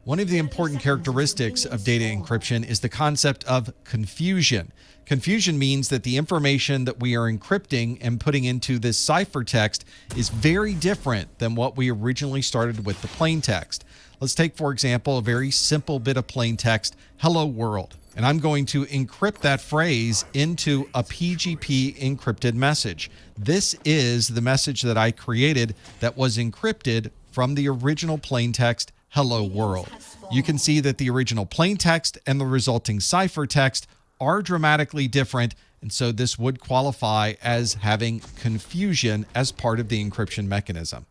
One of the important characteristics of data encryption is the concept of confusion. Confusion means that the information that we are encrypting and putting into this ciphertext is very different than what we originally started with the plain text. Let's take, for example, a very simple bit of plain text, "Hello World." And I'm going to encrypt that phrase into a PGP encrypted message. This is the message that I created that was encrypted from the original plain text, "Hello World." You can see that the original plain text and the resulting ciphertext are dramatically different, and so this would qualify as having confusion as part of the encryption mechanism.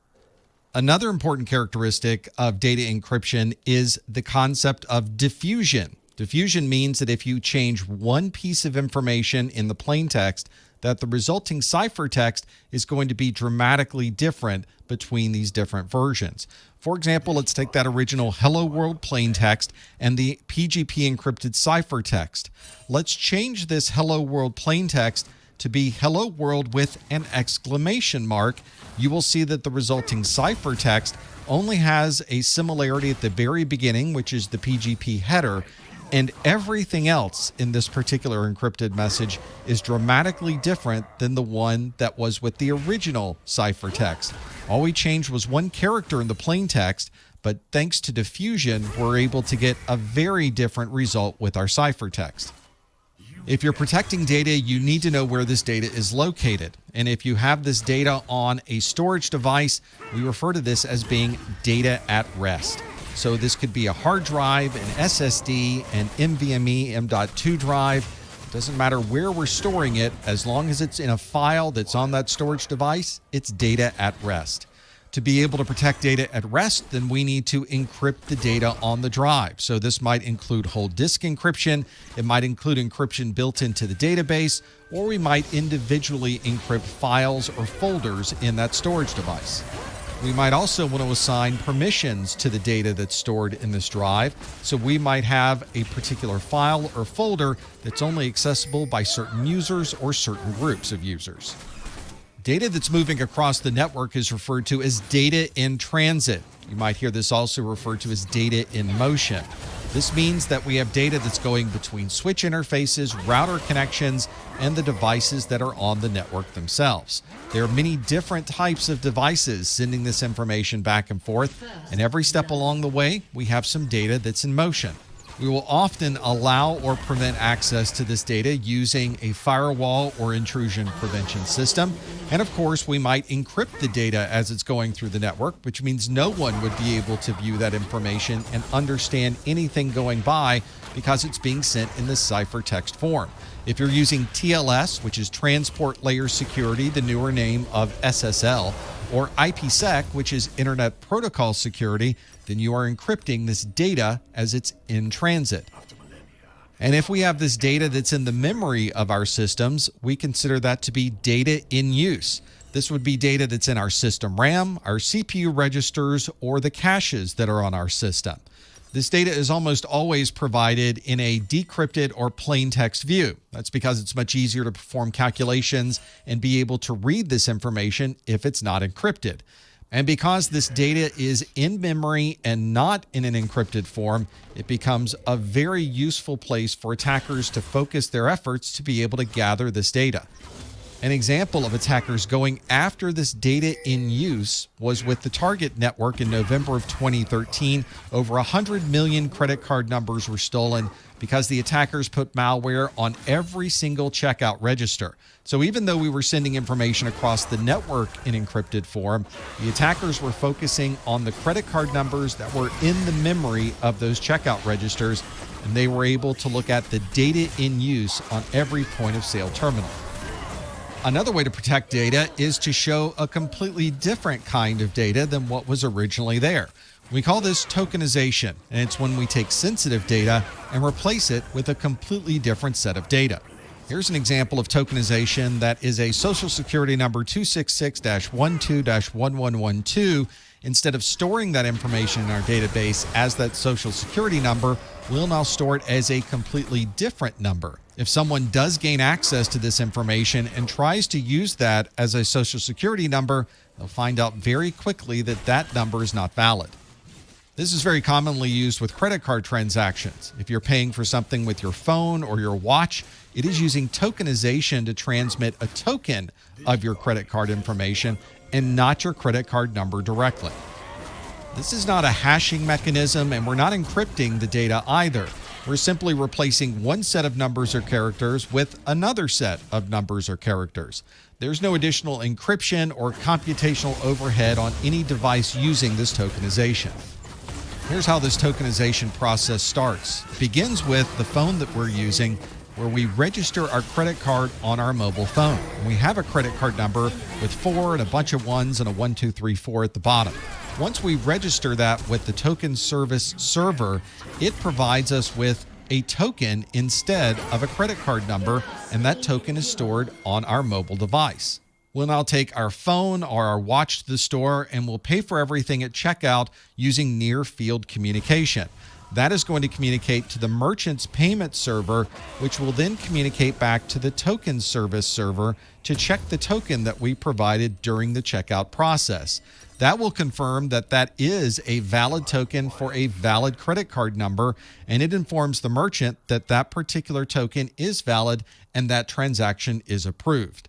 Another important characteristic of data encryption is the concept of diffusion. Diffusion means that if you change one piece of information in the plain text, that the resulting ciphertext is going to be dramatically different between these different versions. For example, let's take that original Hello World plain text and the PGP encrypted ciphertext. Let's change this Hello World plain text to be hello world with an exclamation mark, you will see that the resulting ciphertext only has a similarity at the very beginning, which is the PGP header, and everything else in this particular encrypted message is dramatically different than the one that was with the original ciphertext. All we changed was one character in the plain text, but thanks to diffusion, we're able to get a very different result with our ciphertext. If you're protecting data, you need to know where this data is located. And if you have this data on a storage device, we refer to this as being data at rest. So this could be a hard drive, an SSD, an NVMe M.2 drive. It doesn't matter where we're storing it, as long as it's in a file that's on that storage device, it's data at rest. To be able to protect data at rest, then we need to encrypt the data on the drive. So this might include whole disk encryption, it might include encryption built into the database, or we might individually encrypt files or folders in that storage device. We might also want to assign permissions to the data that's stored in this drive. So we might have a particular file or folder that's only accessible by certain users or certain groups of users. Data that's moving across the network is referred to as data in transit. You might hear this also referred to as data in motion. This means that we have data that's going between switch interfaces, router connections, and the devices that are on the network themselves. There are many different types of devices sending this information back and forth, and every step along the way, we have some data that's in motion. We will often allow or prevent access to this data using a firewall or intrusion prevention system. And of course, we might encrypt the data as it's going through the network, which means no one would be able to view that information and understand anything going by because it's being sent in this ciphertext form. If you're using TLS, which is Transport Layer Security, the newer name of SSL, or IPsec, which is Internet Protocol Security, then you are encrypting this data as it's in transit. And if we have this data that's in the memory of our systems, we consider that to be data in use. This would be data that's in our system RAM, our CPU registers, or the caches that are on our system. This data is almost always provided in a decrypted or plain text view. That's because it's much easier to perform calculations and be able to read this information if it's not encrypted. And because this data is in memory and not in an encrypted form, it becomes a very useful place for attackers to focus their efforts to be able to gather this data. An example of attackers going after this data in use was with the Target network in November of 2013. Over 100 million credit card numbers were stolen because the attackers put malware on every single checkout register. So even though we were sending information across the network in encrypted form, the attackers were focusing on the credit card numbers that were in the memory of those checkout registers, and they were able to look at the data in use on every point of sale terminal. Another way to protect data is to show a completely different kind of data than what was originally there. We call this tokenization, and it's when we take sensitive data and replace it with a completely different set of data. Here's an example of tokenization that is a social security number 266-12-1112. Instead of storing that information in our database as that social security number, we'll now store it as a completely different number. If someone does gain access to this information and tries to use that as a social security number, they'll find out very quickly that that number is not valid. This is very commonly used with credit card transactions. If you're paying for something with your phone or your watch, it is using tokenization to transmit a token of your credit card information and not your credit card number directly. This is not a hashing mechanism, and we're not encrypting the data either. We're simply replacing one set of numbers or characters with another set of numbers or characters. There's no additional encryption or computational overhead on any device using this tokenization. Here's how this tokenization process starts. It begins with the phone that we're using, where we register our credit card on our mobile phone. We have a credit card number with 4 and a bunch of 1s and a 1, 2, 3, 4 at the bottom. Once we register that with the token service server, it provides us with a token instead of a credit card number, and that token is stored on our mobile device. We'll now take our phone or our watch to the store, and we'll pay for everything at checkout using near field communication. That is going to communicate to the merchant's payment server, which will then communicate back to the token service server to check the token that we provided during the checkout process. That will confirm that that is a valid token for a valid credit card number, and it informs the merchant that that particular token is valid and that transaction is approved.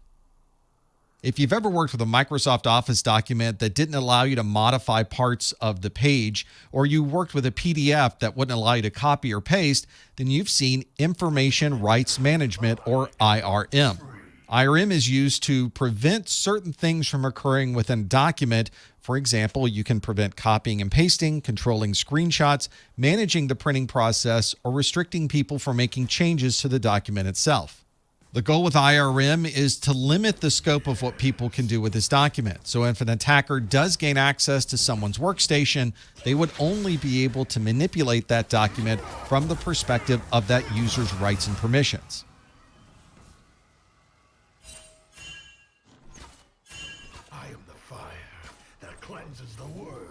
If you've ever worked with a Microsoft Office document that didn't allow you to modify parts of the page, or you worked with a PDF that wouldn't allow you to copy or paste, then you've seen Information Rights Management, or IRM. IRM is used to prevent certain things from occurring within a document. For example, you can prevent copying and pasting, controlling screenshots, managing the printing process, or restricting people from making changes to the document itself. The goal with IRM is to limit the scope of what people can do with this document. So if an attacker does gain access to someone's workstation, they would only be able to manipulate that document from the perspective of that user's rights and permissions. I am the fire that cleanses the world.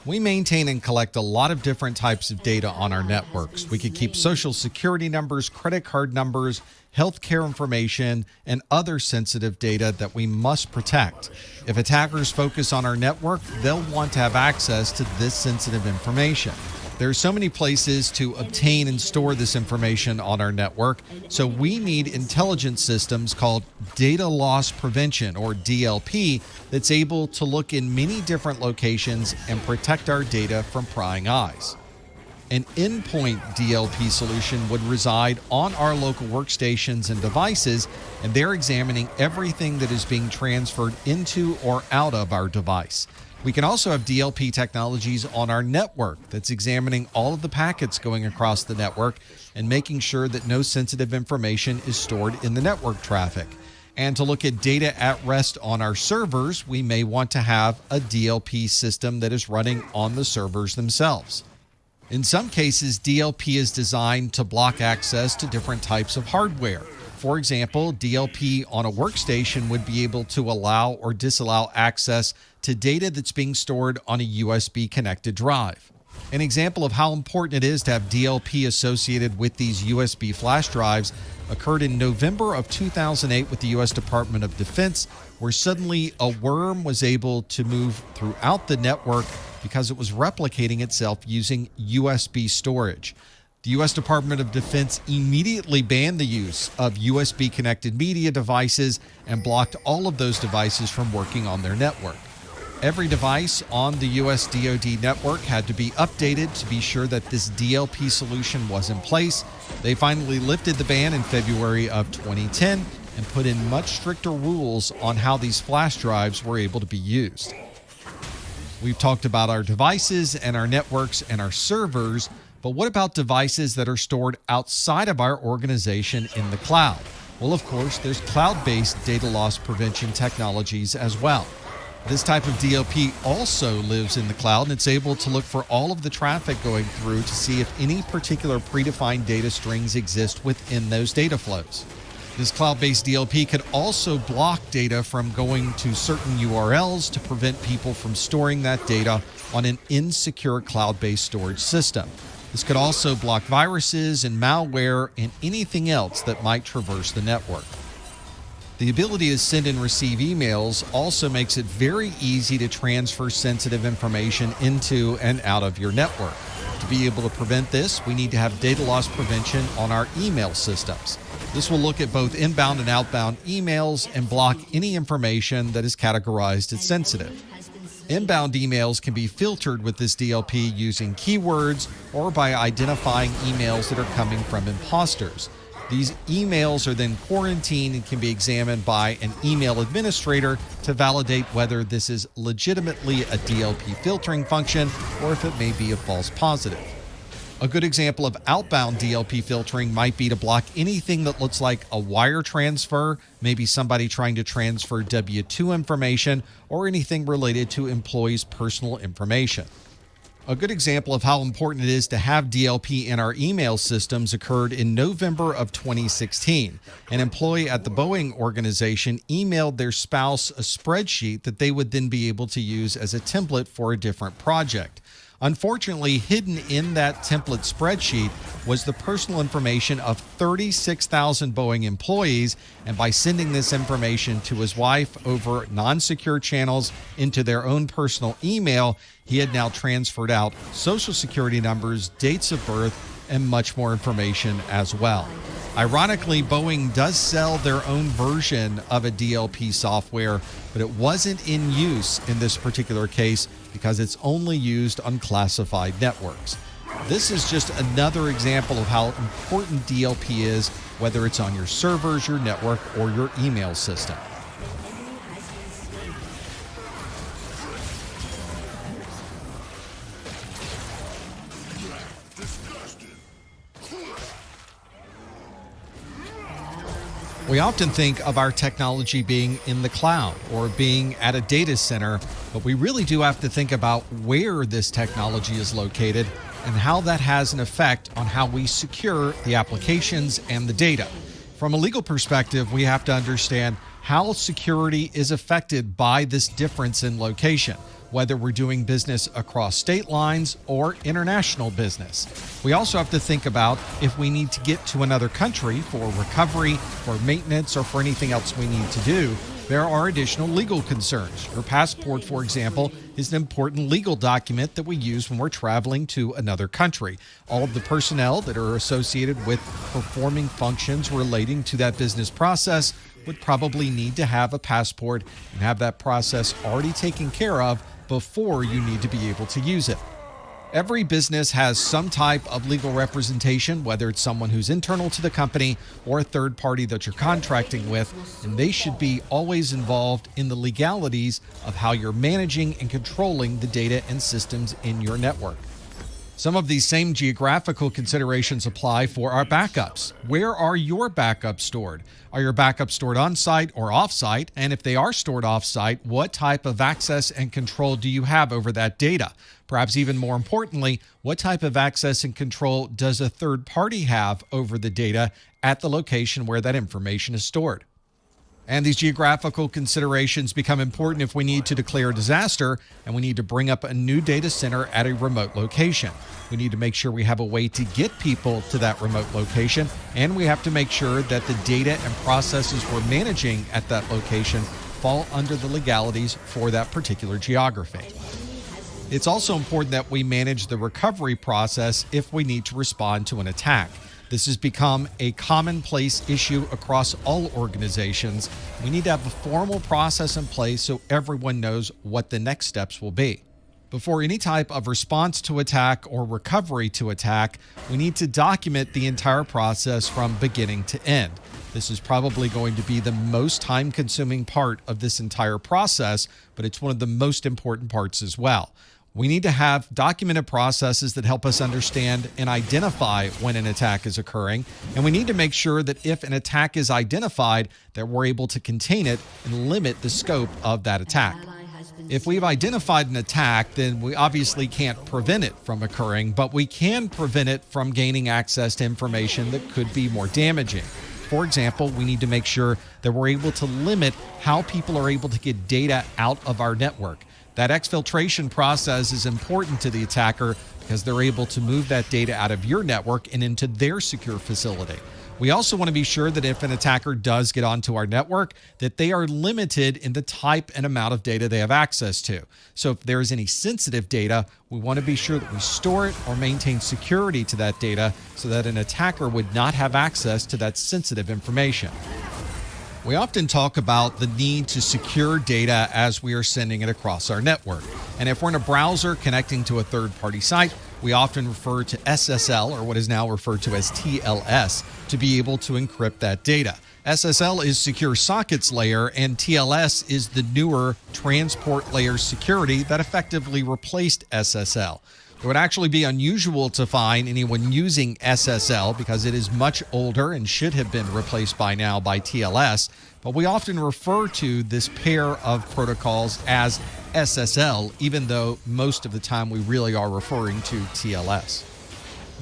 We maintain and collect a lot of different types of data on our networks. We could keep social security numbers, credit card numbers, healthcare information, and other sensitive data that we must protect. If attackers focus on our network, they'll want to have access to this sensitive information. There are so many places to obtain and store this information on our network, so we need intelligence systems called data loss prevention, or DLP, that's able to look in many different locations and protect our data from prying eyes. An endpoint DLP solution would reside on our local workstations and devices, and they're examining everything that is being transferred into or out of our device. We can also have DLP technologies on our network that's examining all of the packets going across the network and making sure that no sensitive information is stored in the network traffic. And to look at data at rest on our servers, we may want to have a DLP system that is running on the servers themselves. In some cases, DLP is designed to block access to different types of hardware. For example, DLP on a workstation would be able to allow or disallow access to data that's being stored on a USB connected drive. An example of how important it is to have DLP associated with these USB flash drives occurred in November of 2008 with the U.S. Department of Defense, where suddenly a worm was able to move throughout the network because it was replicating itself using USB storage. The U.S. Department of Defense immediately banned the use of USB-connected media devices and blocked all of those devices from working on their network. Every device on the U.S. DoD network had to be updated to be sure that this DLP solution was in place. They finally lifted the ban in February of 2010 and put in much stricter rules on how these flash drives were able to be used. We've talked about our devices and our networks and our servers, but what about devices that are stored outside of our organization in the cloud? Well, of course, there's cloud-based data loss prevention technologies as well. This type of DLP also lives in the cloud, and it's able to look for all of the traffic going through to see if any particular predefined data strings exist within those data flows. This cloud-based DLP could also block data from going to certain URLs to prevent people from storing that data on an insecure cloud-based storage system. This could also block viruses and malware and anything else that might traverse the network. The ability to send and receive emails also makes it very easy to transfer sensitive information into and out of your network. To be able to prevent this, we need to have data loss prevention on our email systems. This will look at both inbound and outbound emails and block any information that is categorized as sensitive. Inbound emails can be filtered with this DLP using keywords or by identifying emails that are coming from imposters. These emails are then quarantined and can be examined by an email administrator to validate whether this is legitimately a DLP filtering function or if it may be a false positive. A good example of outbound DLP filtering might be to block anything that looks like a wire transfer, maybe somebody trying to transfer W-2 information, or anything related to employees' personal information. A good example of how important it is to have DLP in our email systems occurred in November of 2016. An employee at the Boeing organization emailed their spouse a spreadsheet that they would then be able to use as a template for a different project. Unfortunately, hidden in that template spreadsheet was the personal information of 36,000 Boeing employees, and by sending this information to his wife over non-secure channels into their own personal email, he had now transferred out social security numbers, dates of birth, and much more information as well. Ironically, Boeing does sell their own version of a DLP software, but it wasn't in use in this particular case because it's only used on classified networks. This is just another example of how important DLP is, whether it's on your servers, your network, or your email system. We often think of our technology being in the cloud or being at a data center, but we really do have to think about where this technology is located and how that has an effect on how we secure the applications and the data. From a legal perspective, we have to understand how security is affected by this difference in location, whether we're doing business across state lines or international business. We also have to think about if we need to get to another country for recovery, for maintenance, or for anything else we need to do. There are additional legal concerns. Your passport, for example, is an important legal document that we use when we're traveling to another country. All of the personnel that are associated with performing functions relating to that business process would probably need to have a passport and have that process already taken care of before you need to be able to use it. Every business has some type of legal representation, whether it's someone who's internal to the company or a third party that you're contracting with, and they should be always involved in the legalities of how you're managing and controlling the data and systems in your network. Some of these same geographical considerations apply for our backups. Where are your backups stored? Are your backups stored on-site or off-site? And if they are stored off-site, what type of access and control do you have over that data? Perhaps even more importantly, what type of access and control does a third party have over the data at the location where that information is stored? And these geographical considerations become important if we need to declare a disaster and we need to bring up a new data center at a remote location. We need to make sure we have a way to get people to that remote location, and we have to make sure that the data and processes we're managing at that location fall under the legalities for that particular geography. It's also important that we manage the recovery process if we need to respond to an attack. This has become a commonplace issue across all organizations. We need to have a formal process in place so everyone knows what the next steps will be. Before any type of response to attack or recovery to attack, we need to document the entire process from beginning to end. This is probably going to be the most time-consuming part of this entire process, but it's one of the most important parts as well. We need to have documented processes that help us understand and identify when an attack is occurring. And we need to make sure that if an attack is identified, that we're able to contain it and limit the scope of that attack. If we've identified an attack, then we obviously can't prevent it from occurring, but we can prevent it from gaining access to information that could be more damaging. For example, we need to make sure that we're able to limit how people are able to get data out of our network. That exfiltration process is important to the attacker because they're able to move that data out of your network and into their secure facility. We also want to be sure that if an attacker does get onto our network, that they are limited in the type and amount of data they have access to. So if there is any sensitive data, we want to be sure that we store it or maintain security to that data so that an attacker would not have access to that sensitive information. We often talk about the need to secure data as we are sending it across our network. And if we're in a browser connecting to a third-party site, we often refer to SSL, or what is now referred to as TLS, to be able to encrypt that data. SSL is Secure Sockets Layer, and TLS is the newer Transport Layer security that effectively replaced SSL. It would actually be unusual to find anyone using SSL because it is much older and should have been replaced by now by TLS, but we often refer to this pair of protocols as SSL, even though most of the time we really are referring to TLS.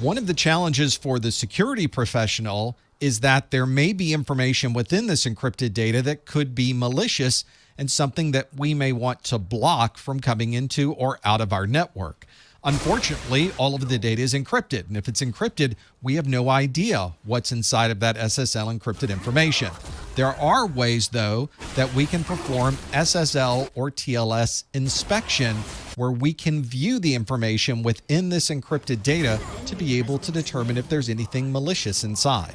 One of the challenges for the security professional is that there may be information within this encrypted data that could be malicious and something that we may want to block from coming into or out of our network. Unfortunately, all of the data is encrypted, and if it's encrypted, we have no idea what's inside of that SSL encrypted information. There are ways, though, that we can perform SSL or TLS inspection where we can view the information within this encrypted data to be able to determine if there's anything malicious inside.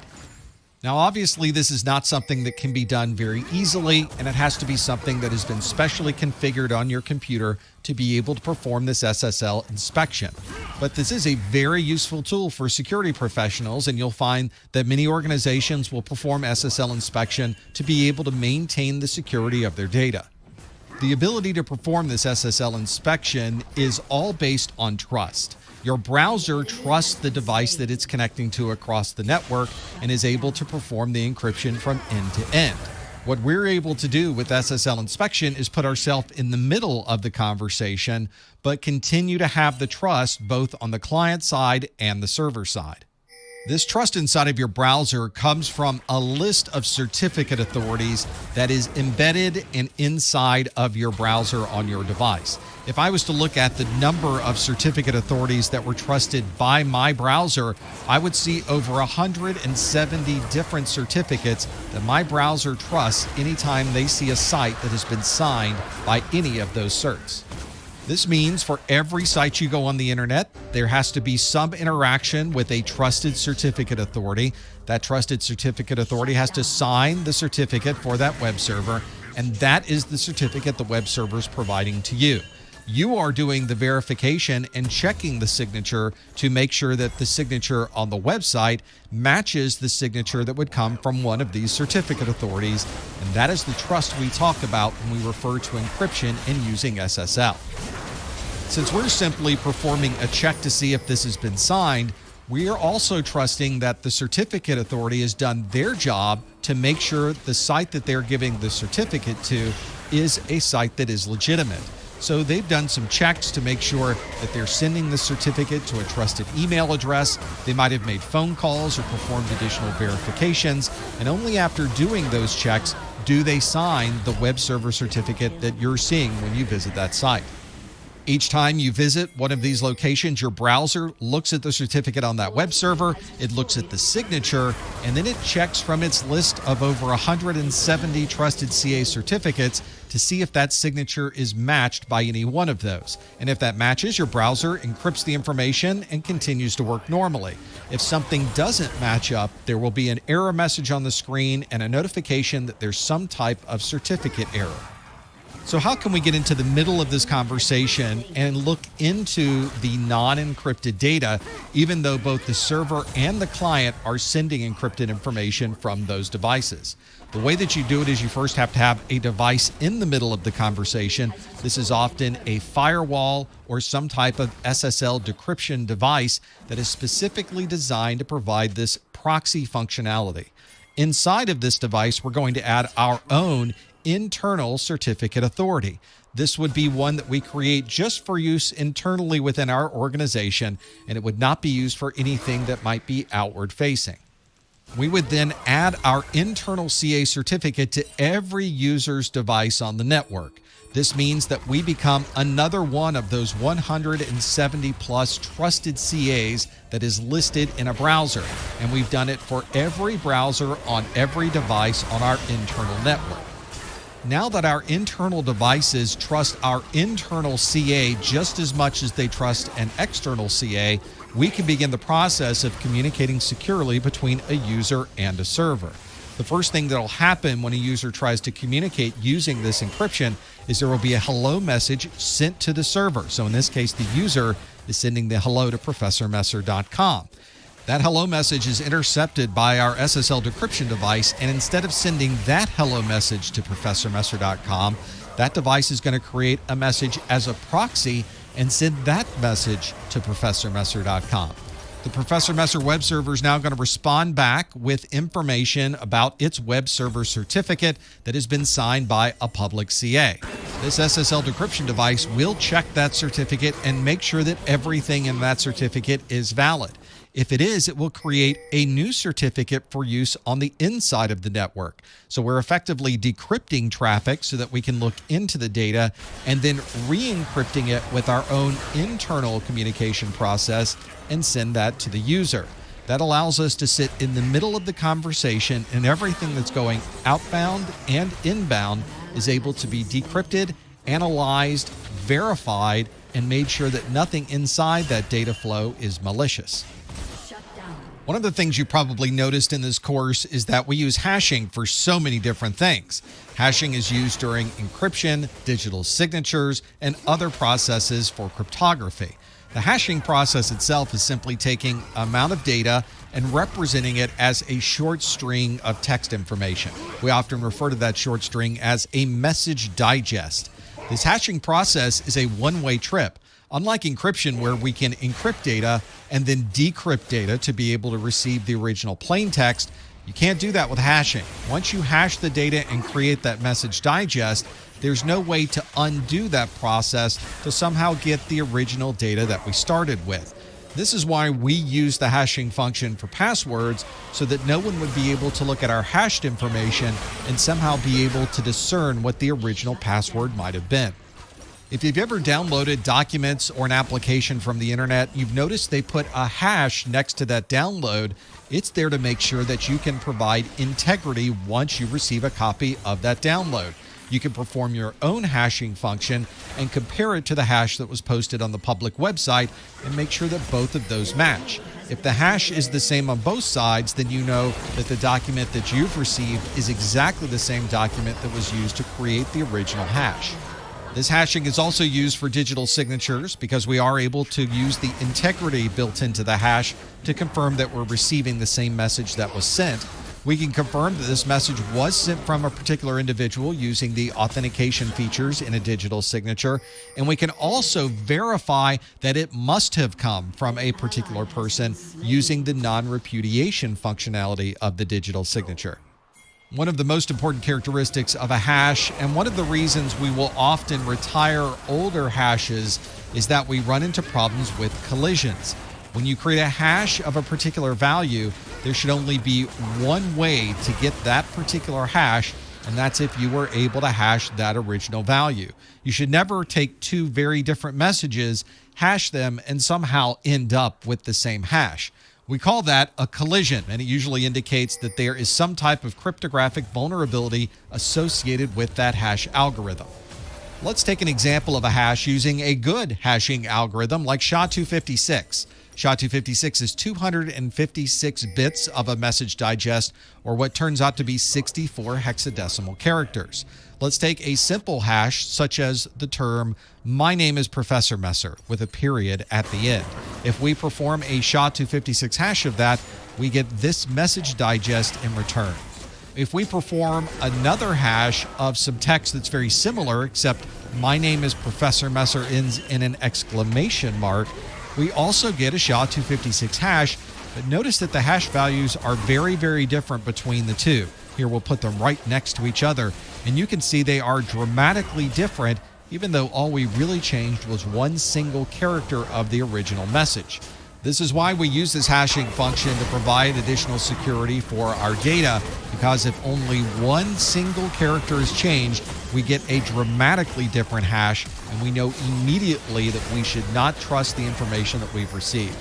Now, obviously, this is not something that can be done very easily, and it has to be something that has been specially configured on your computer to be able to perform this SSL inspection. But this is a very useful tool for security professionals, and you'll find that many organizations will perform SSL inspection to be able to maintain the security of their data. The ability to perform this SSL inspection is all based on trust. Your browser trusts the device that it's connecting to across the network and is able to perform the encryption from end to end. What we're able to do with SSL inspection is put ourselves in the middle of the conversation, but continue to have the trust both on the client side and the server side. This trust inside of your browser comes from a list of certificate authorities that is embedded and inside of your browser on your device. If I was to look at the number of certificate authorities that were trusted by my browser, I would see over 170 different certificates that my browser trusts anytime they see a site that has been signed by any of those certs. This means for every site you go on the internet, there has to be some interaction with a trusted certificate authority. That trusted certificate authority has to sign the certificate for that web server, and that is the certificate the web server is providing to you. You are doing the verification and checking the signature to make sure that the signature on the website matches the signature that would come from one of these certificate authorities, and that is the trust we talk about when we refer to encryption and using SSL. Since we're simply performing a check to see if this has been signed, we are also trusting that the certificate authority has done their job to make sure the site that they're giving the certificate to is a site that is legitimate. So they've done some checks to make sure that they're sending the certificate to a trusted email address. They might have made phone calls or performed additional verifications, and only after doing those checks do they sign the web server certificate that you're seeing when you visit that site. Each time you visit one of these locations, your browser looks at the certificate on that web server, it looks at the signature, and then it checks from its list of over 170 trusted CA certificates to see if that signature is matched by any one of those. And if that matches, your browser encrypts the information and continues to work normally. If something doesn't match up, there will be an error message on the screen and a notification that there's some type of certificate error. So how can we get into the middle of this conversation and look into the non-encrypted data, even though both the server and the client are sending encrypted information from those devices? The way that you do it is you first have to have a device in the middle of the conversation. This is often a firewall or some type of SSL decryption device that is specifically designed to provide this proxy functionality. Inside of this device, we're going to add our own internal certificate authority. This would be one that we create just for use internally within our organization, and it would not be used for anything that might be outward facing. We would then add our internal CA certificate to every user's device on the network. This means that we become another one of those 170 plus trusted CAs that is listed in a browser, and we've done it for every browser on every device on our internal network. Now that our internal devices trust our internal CA just as much as they trust an external CA, we can begin the process of communicating securely between a user and a server. The first thing that will happen when a user tries to communicate using this encryption is there will be a hello message sent to the server. So in this case, the user is sending the hello to ProfessorMesser.com. That hello message is intercepted by our SSL decryption device, and instead of sending that hello message to ProfessorMesser.com, that device is going to create a message as a proxy and send that message to ProfessorMesser.com. The Professor Messer web server is now going to respond back with information about its web server certificate that has been signed by a public CA. This SSL decryption device will check that certificate and make sure that everything in that certificate is valid. If it is, it will create a new certificate for use on the inside of the network. So we're effectively decrypting traffic so that we can look into the data and then re-encrypting it with our own internal communication process and send that to the user. That allows us to sit in the middle of the conversation, and everything that's going outbound and inbound is able to be decrypted, analyzed, verified, and made sure that nothing inside that data flow is malicious. One of the things you probably noticed in this course is that we use hashing for so many different things. Hashing is used during encryption, digital signatures, and other processes for cryptography. The hashing process itself is simply taking an amount of data and representing it as a short string of text information. We often refer to that short string as a message digest. This hashing process is a one-way trip. Unlike encryption, where we can encrypt data and then decrypt data to be able to receive the original plain text, you can't do that with hashing. Once you hash the data and create that message digest, there's no way to undo that process to somehow get the original data that we started with. This is why we use the hashing function for passwords, so that no one would be able to look at our hashed information and somehow be able to discern what the original password might have been. If you've ever downloaded documents or an application from the internet, you've noticed they put a hash next to that download. It's there to make sure that you can provide integrity once you receive a copy of that download. You can perform your own hashing function and compare it to the hash that was posted on the public website and make sure that both of those match. If the hash is the same on both sides, then you know that the document that you've received is exactly the same document that was used to create the original hash. This hashing is also used for digital signatures because we are able to use the integrity built into the hash to confirm that we're receiving the same message that was sent. We can confirm that this message was sent from a particular individual using the authentication features in a digital signature, and we can also verify that it must have come from a particular person using the non-repudiation functionality of the digital signature. One of the most important characteristics of a hash, and one of the reasons we will often retire older hashes, is that we run into problems with collisions. When you create a hash of a particular value, there should only be one way to get that particular hash, and that's if you were able to hash that original value. You should never take two very different messages, hash them, and somehow end up with the same hash. We call that a collision, and it usually indicates that there is some type of cryptographic vulnerability associated with that hash algorithm. Let's take an example of a hash using a good hashing algorithm like SHA-256. SHA-256 is 256 bits of a message digest, or what turns out to be 64 hexadecimal characters. Let's take a simple hash such as the term, "My name is Professor Messer," with a period at the end. If we perform a SHA-256 hash of that, we get this message digest in return. If we perform another hash of some text that's very similar, except "My name is Professor Messer" ends in an exclamation mark, we also get a SHA-256 hash, but notice that the hash values are very, very different between the two. Here we'll put them right next to each other, and you can see they are dramatically different, even though all we really changed was one single character of the original message. This is why we use this hashing function to provide additional security for our data, because if only one single character is changed, we get a dramatically different hash, and we know immediately that we should not trust the information that we've received.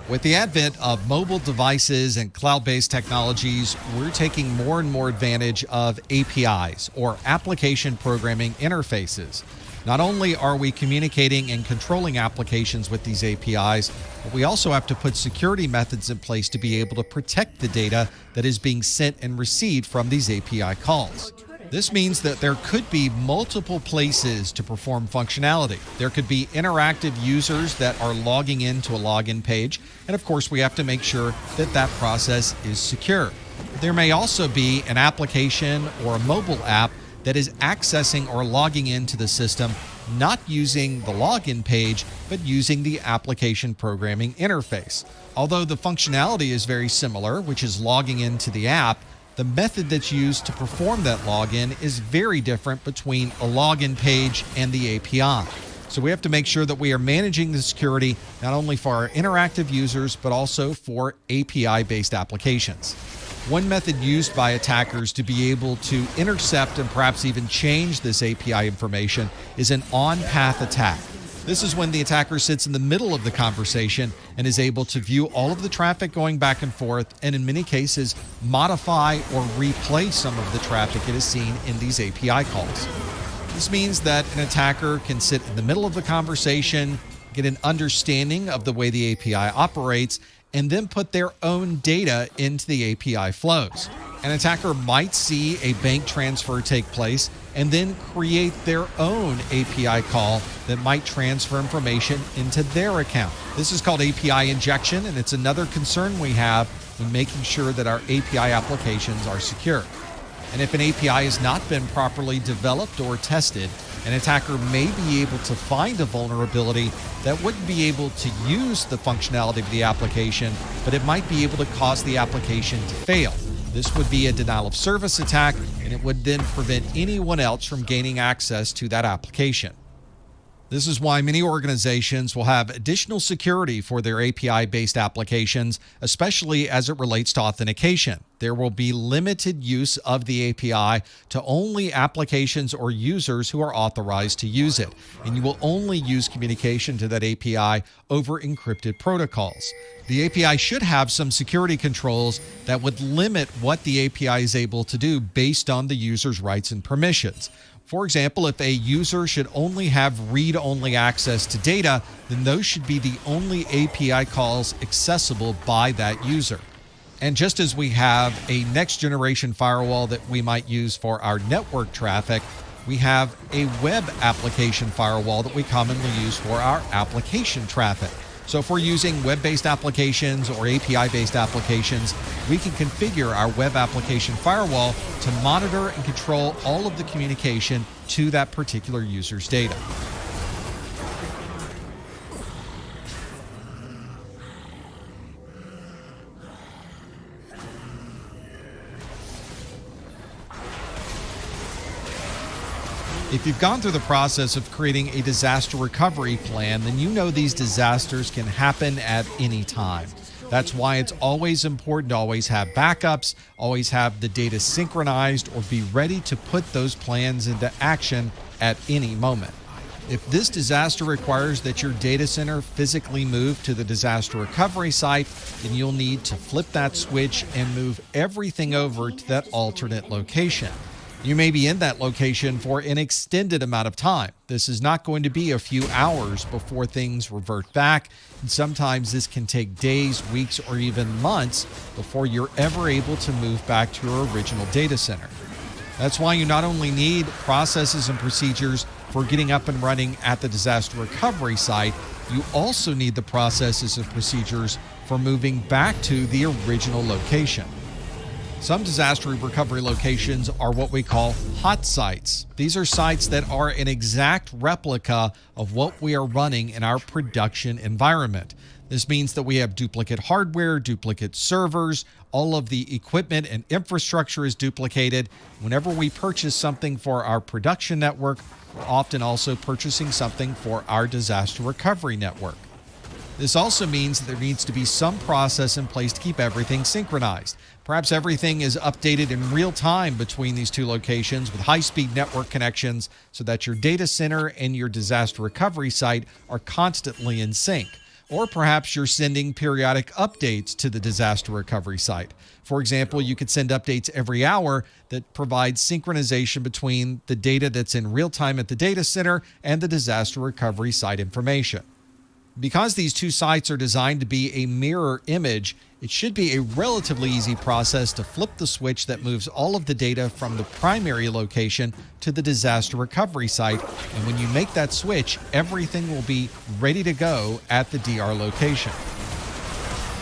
With the advent of mobile devices and cloud-based technologies, we're taking more and more advantage of APIs, or application programming interfaces. Not only are we communicating and controlling applications with these APIs, but we also have to put security methods in place to be able to protect the data that is being sent and received from these API calls. This means that there could be multiple places to perform functionality. There could be interactive users that are logging into a login page, and of course we have to make sure that that process is secure. There may also be an application or a mobile app that is accessing or logging into the system not using the login page, but using the application programming interface. Although the functionality is very similar, which is logging into the app, the method that's used to perform that login is very different between a login page and the API. So we have to make sure that we are managing the security not only for our interactive users, but also for API-based applications. One method used by attackers to be able to intercept and perhaps even change this API information is an on-path attack. This is when the attacker sits in the middle of the conversation and is able to view all of the traffic going back and forth, and in many cases, modify or replay some of the traffic it has seen in these API calls. This means that an attacker can sit in the middle of the conversation, get an understanding of the way the API operates, and then put their own data into the API flows. An attacker might see a bank transfer take place and then create their own API call that might transfer information into their account. This is called API injection, and it's another concern we have when making sure that our API applications are secure. And if an API has not been properly developed or tested, an attacker may be able to find a vulnerability that wouldn't be able to use the functionality of the application, but it might be able to cause the application to fail. This would be a denial of service attack, and it would then prevent anyone else from gaining access to that application. This is why many organizations will have additional security for their API-based applications, especially as it relates to authentication. There will be limited use of the API to only applications or users who are authorized to use it, and you will only use communication to that API over encrypted protocols. The API should have some security controls that would limit what the API is able to do based on the user's rights and permissions. For example, if a user should only have read-only access to data, then those should be the only API calls accessible by that user. And just as we have a next-generation firewall that we might use for our network traffic, we have a web application firewall that we commonly use for our application traffic. So if we're using web-based applications or API-based applications, we can configure our web application firewall to monitor and control all of the communication to that particular user's data. If you've gone through the process of creating a disaster recovery plan, then you know these disasters can happen at any time. That's why it's always important to always have backups, always have the data synchronized, or be ready to put those plans into action at any moment. If this disaster requires that your data center physically move to the disaster recovery site, then you'll need to flip that switch and move everything over to that alternate location. You may be in that location for an extended amount of time. This is not going to be a few hours before things revert back, and sometimes this can take days, weeks, or even months before you're ever able to move back to your original data center. That's why you not only need processes and procedures for getting up and running at the disaster recovery site, you also need the processes and procedures for moving back to the original location. Some disaster recovery locations are what we call hot sites. These are sites that are an exact replica of what we are running in our production environment. This means that we have duplicate hardware, duplicate servers, all of the equipment and infrastructure is duplicated. Whenever we purchase something for our production network, we're often also purchasing something for our disaster recovery network. This also means that there needs to be some process in place to keep everything synchronized. Perhaps everything is updated in real time between these two locations with high-speed network connections so that your data center and your disaster recovery site are constantly in sync. Or perhaps you're sending periodic updates to the disaster recovery site. For example, you could send updates every hour that provide synchronization between the data that's in real time at the data center and the disaster recovery site information. Because these two sites are designed to be a mirror image, it should be a relatively easy process to flip the switch that moves all of the data from the primary location to the disaster recovery site. And when you make that switch, everything will be ready to go at the DR location.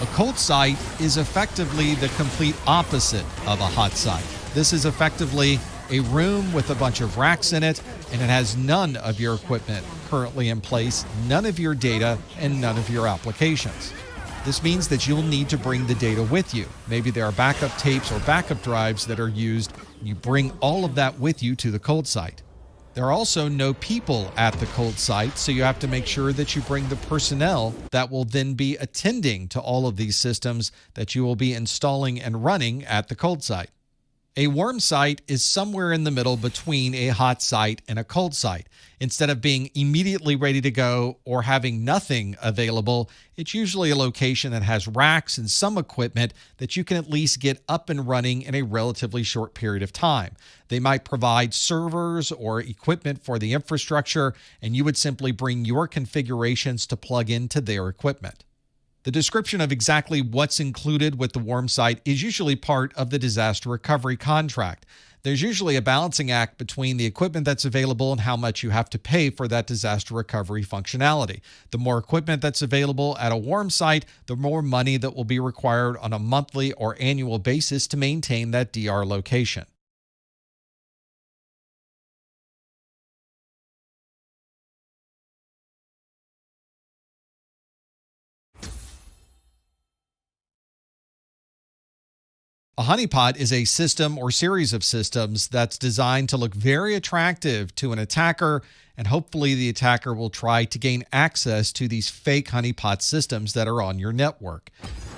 A cold site is effectively the complete opposite of a hot site. This is effectively a room with a bunch of racks in it and it has none of your equipment currently in place, none of your data, and none of your applications. This means that you'll need to bring the data with you. Maybe there are backup tapes or backup drives that are used, and you bring all of that with you to the cold site. There are also no people at the cold site, so you have to make sure that you bring the personnel that will then be attending to all of these systems that you will be installing and running at the cold site. A warm site is somewhere in the middle between a hot site and a cold site. Instead of being immediately ready to go or having nothing available, it's usually a location that has racks and some equipment that you can at least get up and running in a relatively short period of time. They might provide servers or equipment for the infrastructure, and you would simply bring your configurations to plug into their equipment. The description of exactly what's included with the warm site is usually part of the disaster recovery contract. There's usually a balancing act between the equipment that's available and how much you have to pay for that disaster recovery functionality. The more equipment that's available at a warm site, the more money that will be required on a monthly or annual basis to maintain that DR location. A honeypot is a system or series of systems that's designed to look very attractive to an attacker, and hopefully the attacker will try to gain access to these fake honeypot systems that are on your network.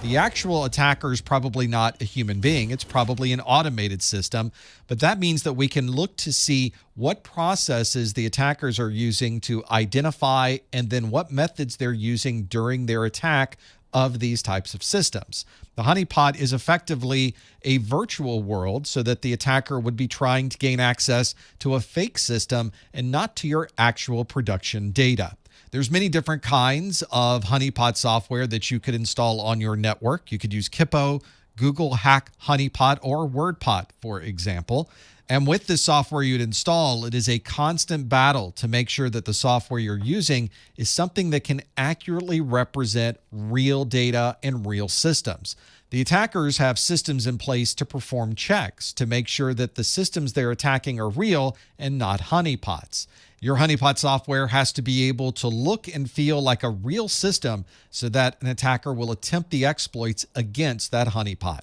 The actual attacker is probably not a human being. It's probably an automated system, but that means that we can look to see what processes the attackers are using to identify and then what methods they're using during their attack of these types of systems. The honeypot is effectively a virtual world so that the attacker would be trying to gain access to a fake system and not to your actual production data. There's many different kinds of honeypot software that you could install on your network. You could use Kippo, Google Hack Honeypot, or WordPot, for example. And with this software you'd install, it is a constant battle to make sure that the software you're using is something that can accurately represent real data and real systems. The attackers have systems in place to perform checks to make sure that the systems they're attacking are real and not honeypots. Your honeypot software has to be able to look and feel like a real system so that an attacker will attempt the exploits against that honeypot.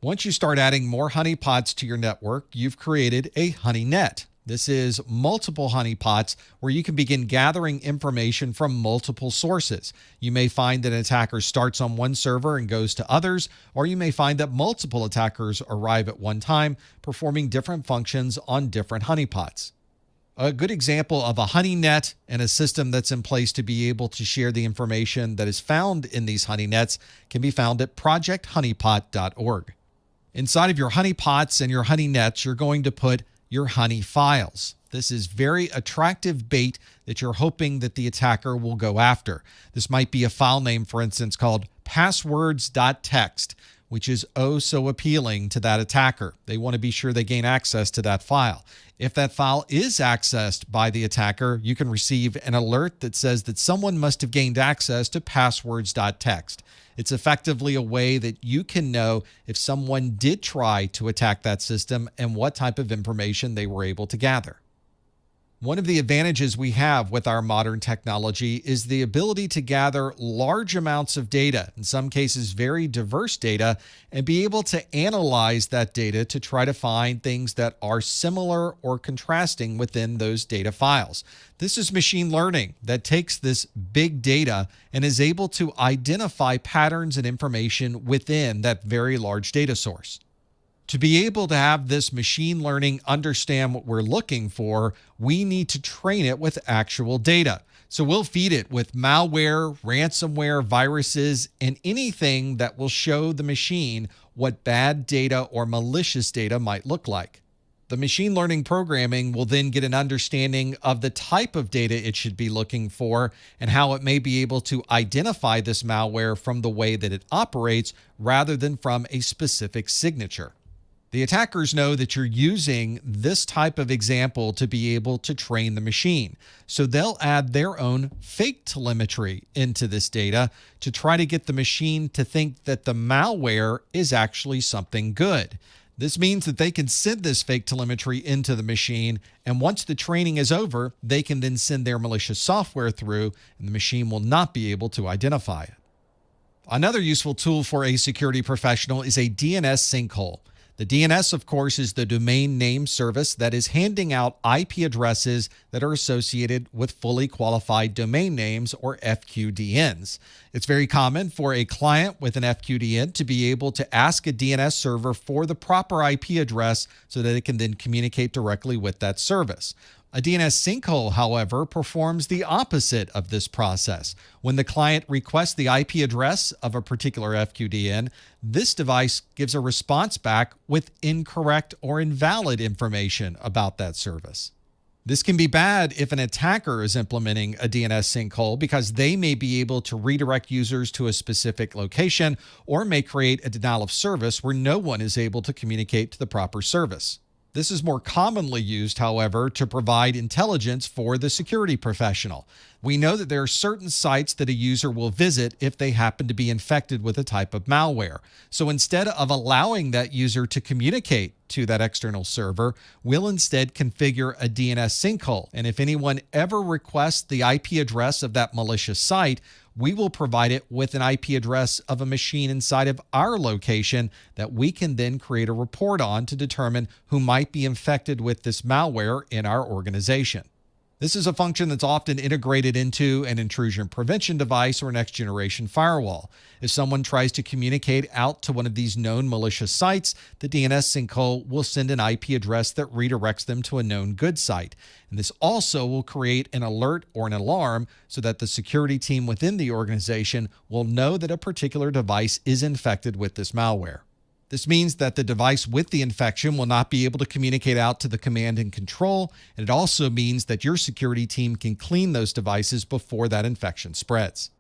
Once you start adding more honeypots to your network, you've created a honey net. This is multiple honeypots where you can begin gathering information from multiple sources. You may find that an attacker starts on one server and goes to others, or you may find that multiple attackers arrive at one time, performing different functions on different honeypots. A good example of a honey net and a system that's in place to be able to share the information that is found in these honey nets can be found at projecthoneypot.org. Inside of your honeypots and your honey nets, you're going to put your honey files. This is very attractive bait that you're hoping that the attacker will go after. This might be a file name, for instance, called passwords.txt, which is oh so appealing to that attacker. They want to be sure they gain access to that file. If that file is accessed by the attacker, you can receive an alert that says that someone must have gained access to passwords.txt. It's effectively a way that you can know if someone did try to attack that system and what type of information they were able to gather. One of the advantages we have with our modern technology is the ability to gather large amounts of data, in some cases very diverse data, and be able to analyze that data to try to find things that are similar or contrasting within those data files. This is machine learning that takes this big data and is able to identify patterns and information within that very large data source. To be able to have this machine learning understand what we're looking for, we need to train it with actual data. So we'll feed it with malware, ransomware, viruses, and anything that will show the machine what bad data or malicious data might look like. The machine learning programming will then get an understanding of the type of data it should be looking for and how it may be able to identify this malware from the way that it operates rather than from a specific signature. The attackers know that you're using this type of example to be able to train the machine. So they'll add their own fake telemetry into this data to try to get the machine to think that the malware is actually something good. This means that they can send this fake telemetry into the machine, and once the training is over, they can then send their malicious software through, and the machine will not be able to identify it. Another useful tool for a security professional is a DNS sinkhole. The DNS, of course, is the domain name service that is handing out IP addresses that are associated with fully qualified domain names, or FQDNs. It's very common for a client with an FQDN to be able to ask a DNS server for the proper IP address so that it can then communicate directly with that service. A DNS sinkhole, however, performs the opposite of this process. When the client requests the IP address of a particular FQDN, this device gives a response back with incorrect or invalid information about that service. This can be bad if an attacker is implementing a DNS sinkhole, because they may be able to redirect users to a specific location or may create a denial of service where no one is able to communicate to the proper service. This is more commonly used, however, to provide intelligence for the security professional. We know that there are certain sites that a user will visit if they happen to be infected with a type of malware. So instead of allowing that user to communicate to that external server, we'll instead configure a DNS sinkhole. And if anyone ever requests the IP address of that malicious site, we will provide it with an IP address of a machine inside of our location that we can then create a report on to determine who might be infected with this malware in our organization. This is a function that's often integrated into an intrusion prevention device or next generation firewall. If someone tries to communicate out to one of these known malicious sites, the DNS sinkhole will send an IP address that redirects them to a known good site. And this also will create an alert or an alarm so that the security team within the organization will know that a particular device is infected with this malware. This means that the device with the infection will not be able to communicate out to the command and control, and it also means that your security team can clean those devices before that infection spreads.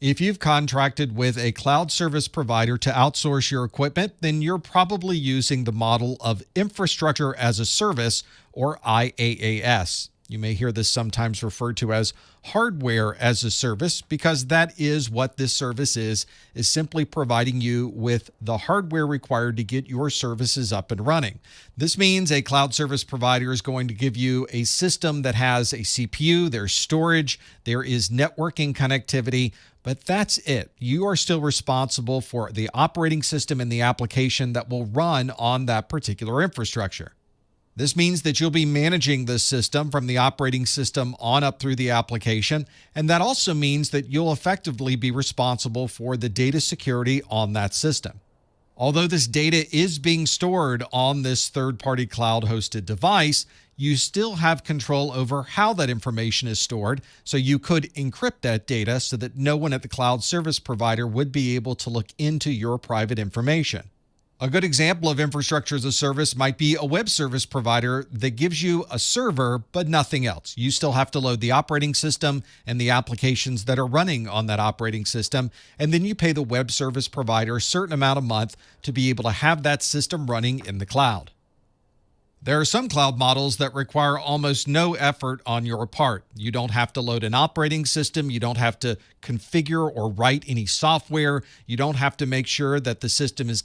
If you've contracted with a cloud service provider to outsource your equipment, then you're probably using the model of infrastructure as a service, or IaaS. You may hear this sometimes referred to as hardware as a service, because that is what this service is simply providing you with the hardware required to get your services up and running. This means a cloud service provider is going to give you a system that has a CPU, there's storage, there is networking connectivity, but that's it. You are still responsible for the operating system and the application that will run on that particular infrastructure. This means that you'll be managing the system from the operating system on up through the application, and that also means that you'll effectively be responsible for the data security on that system. Although this data is being stored on this third-party cloud-hosted device, you still have control over how that information is stored, so you could encrypt that data so that no one at the cloud service provider would be able to look into your private information. A good example of infrastructure as a service might be a web service provider that gives you a server but nothing else. You still have to load the operating system and the applications that are running on that operating system, and then you pay the web service provider a certain amount a month to be able to have that system running in the cloud. There are some cloud models that require almost no effort on your part. You don't have to load an operating system. You don't have to configure or write any software. You don't have to make sure that the system is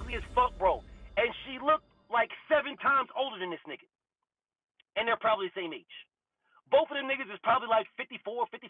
ugly as fuck, bro. And she looked like 7 times older than this nigga. And they're probably the same age. Both of them niggas is probably like 54, 55.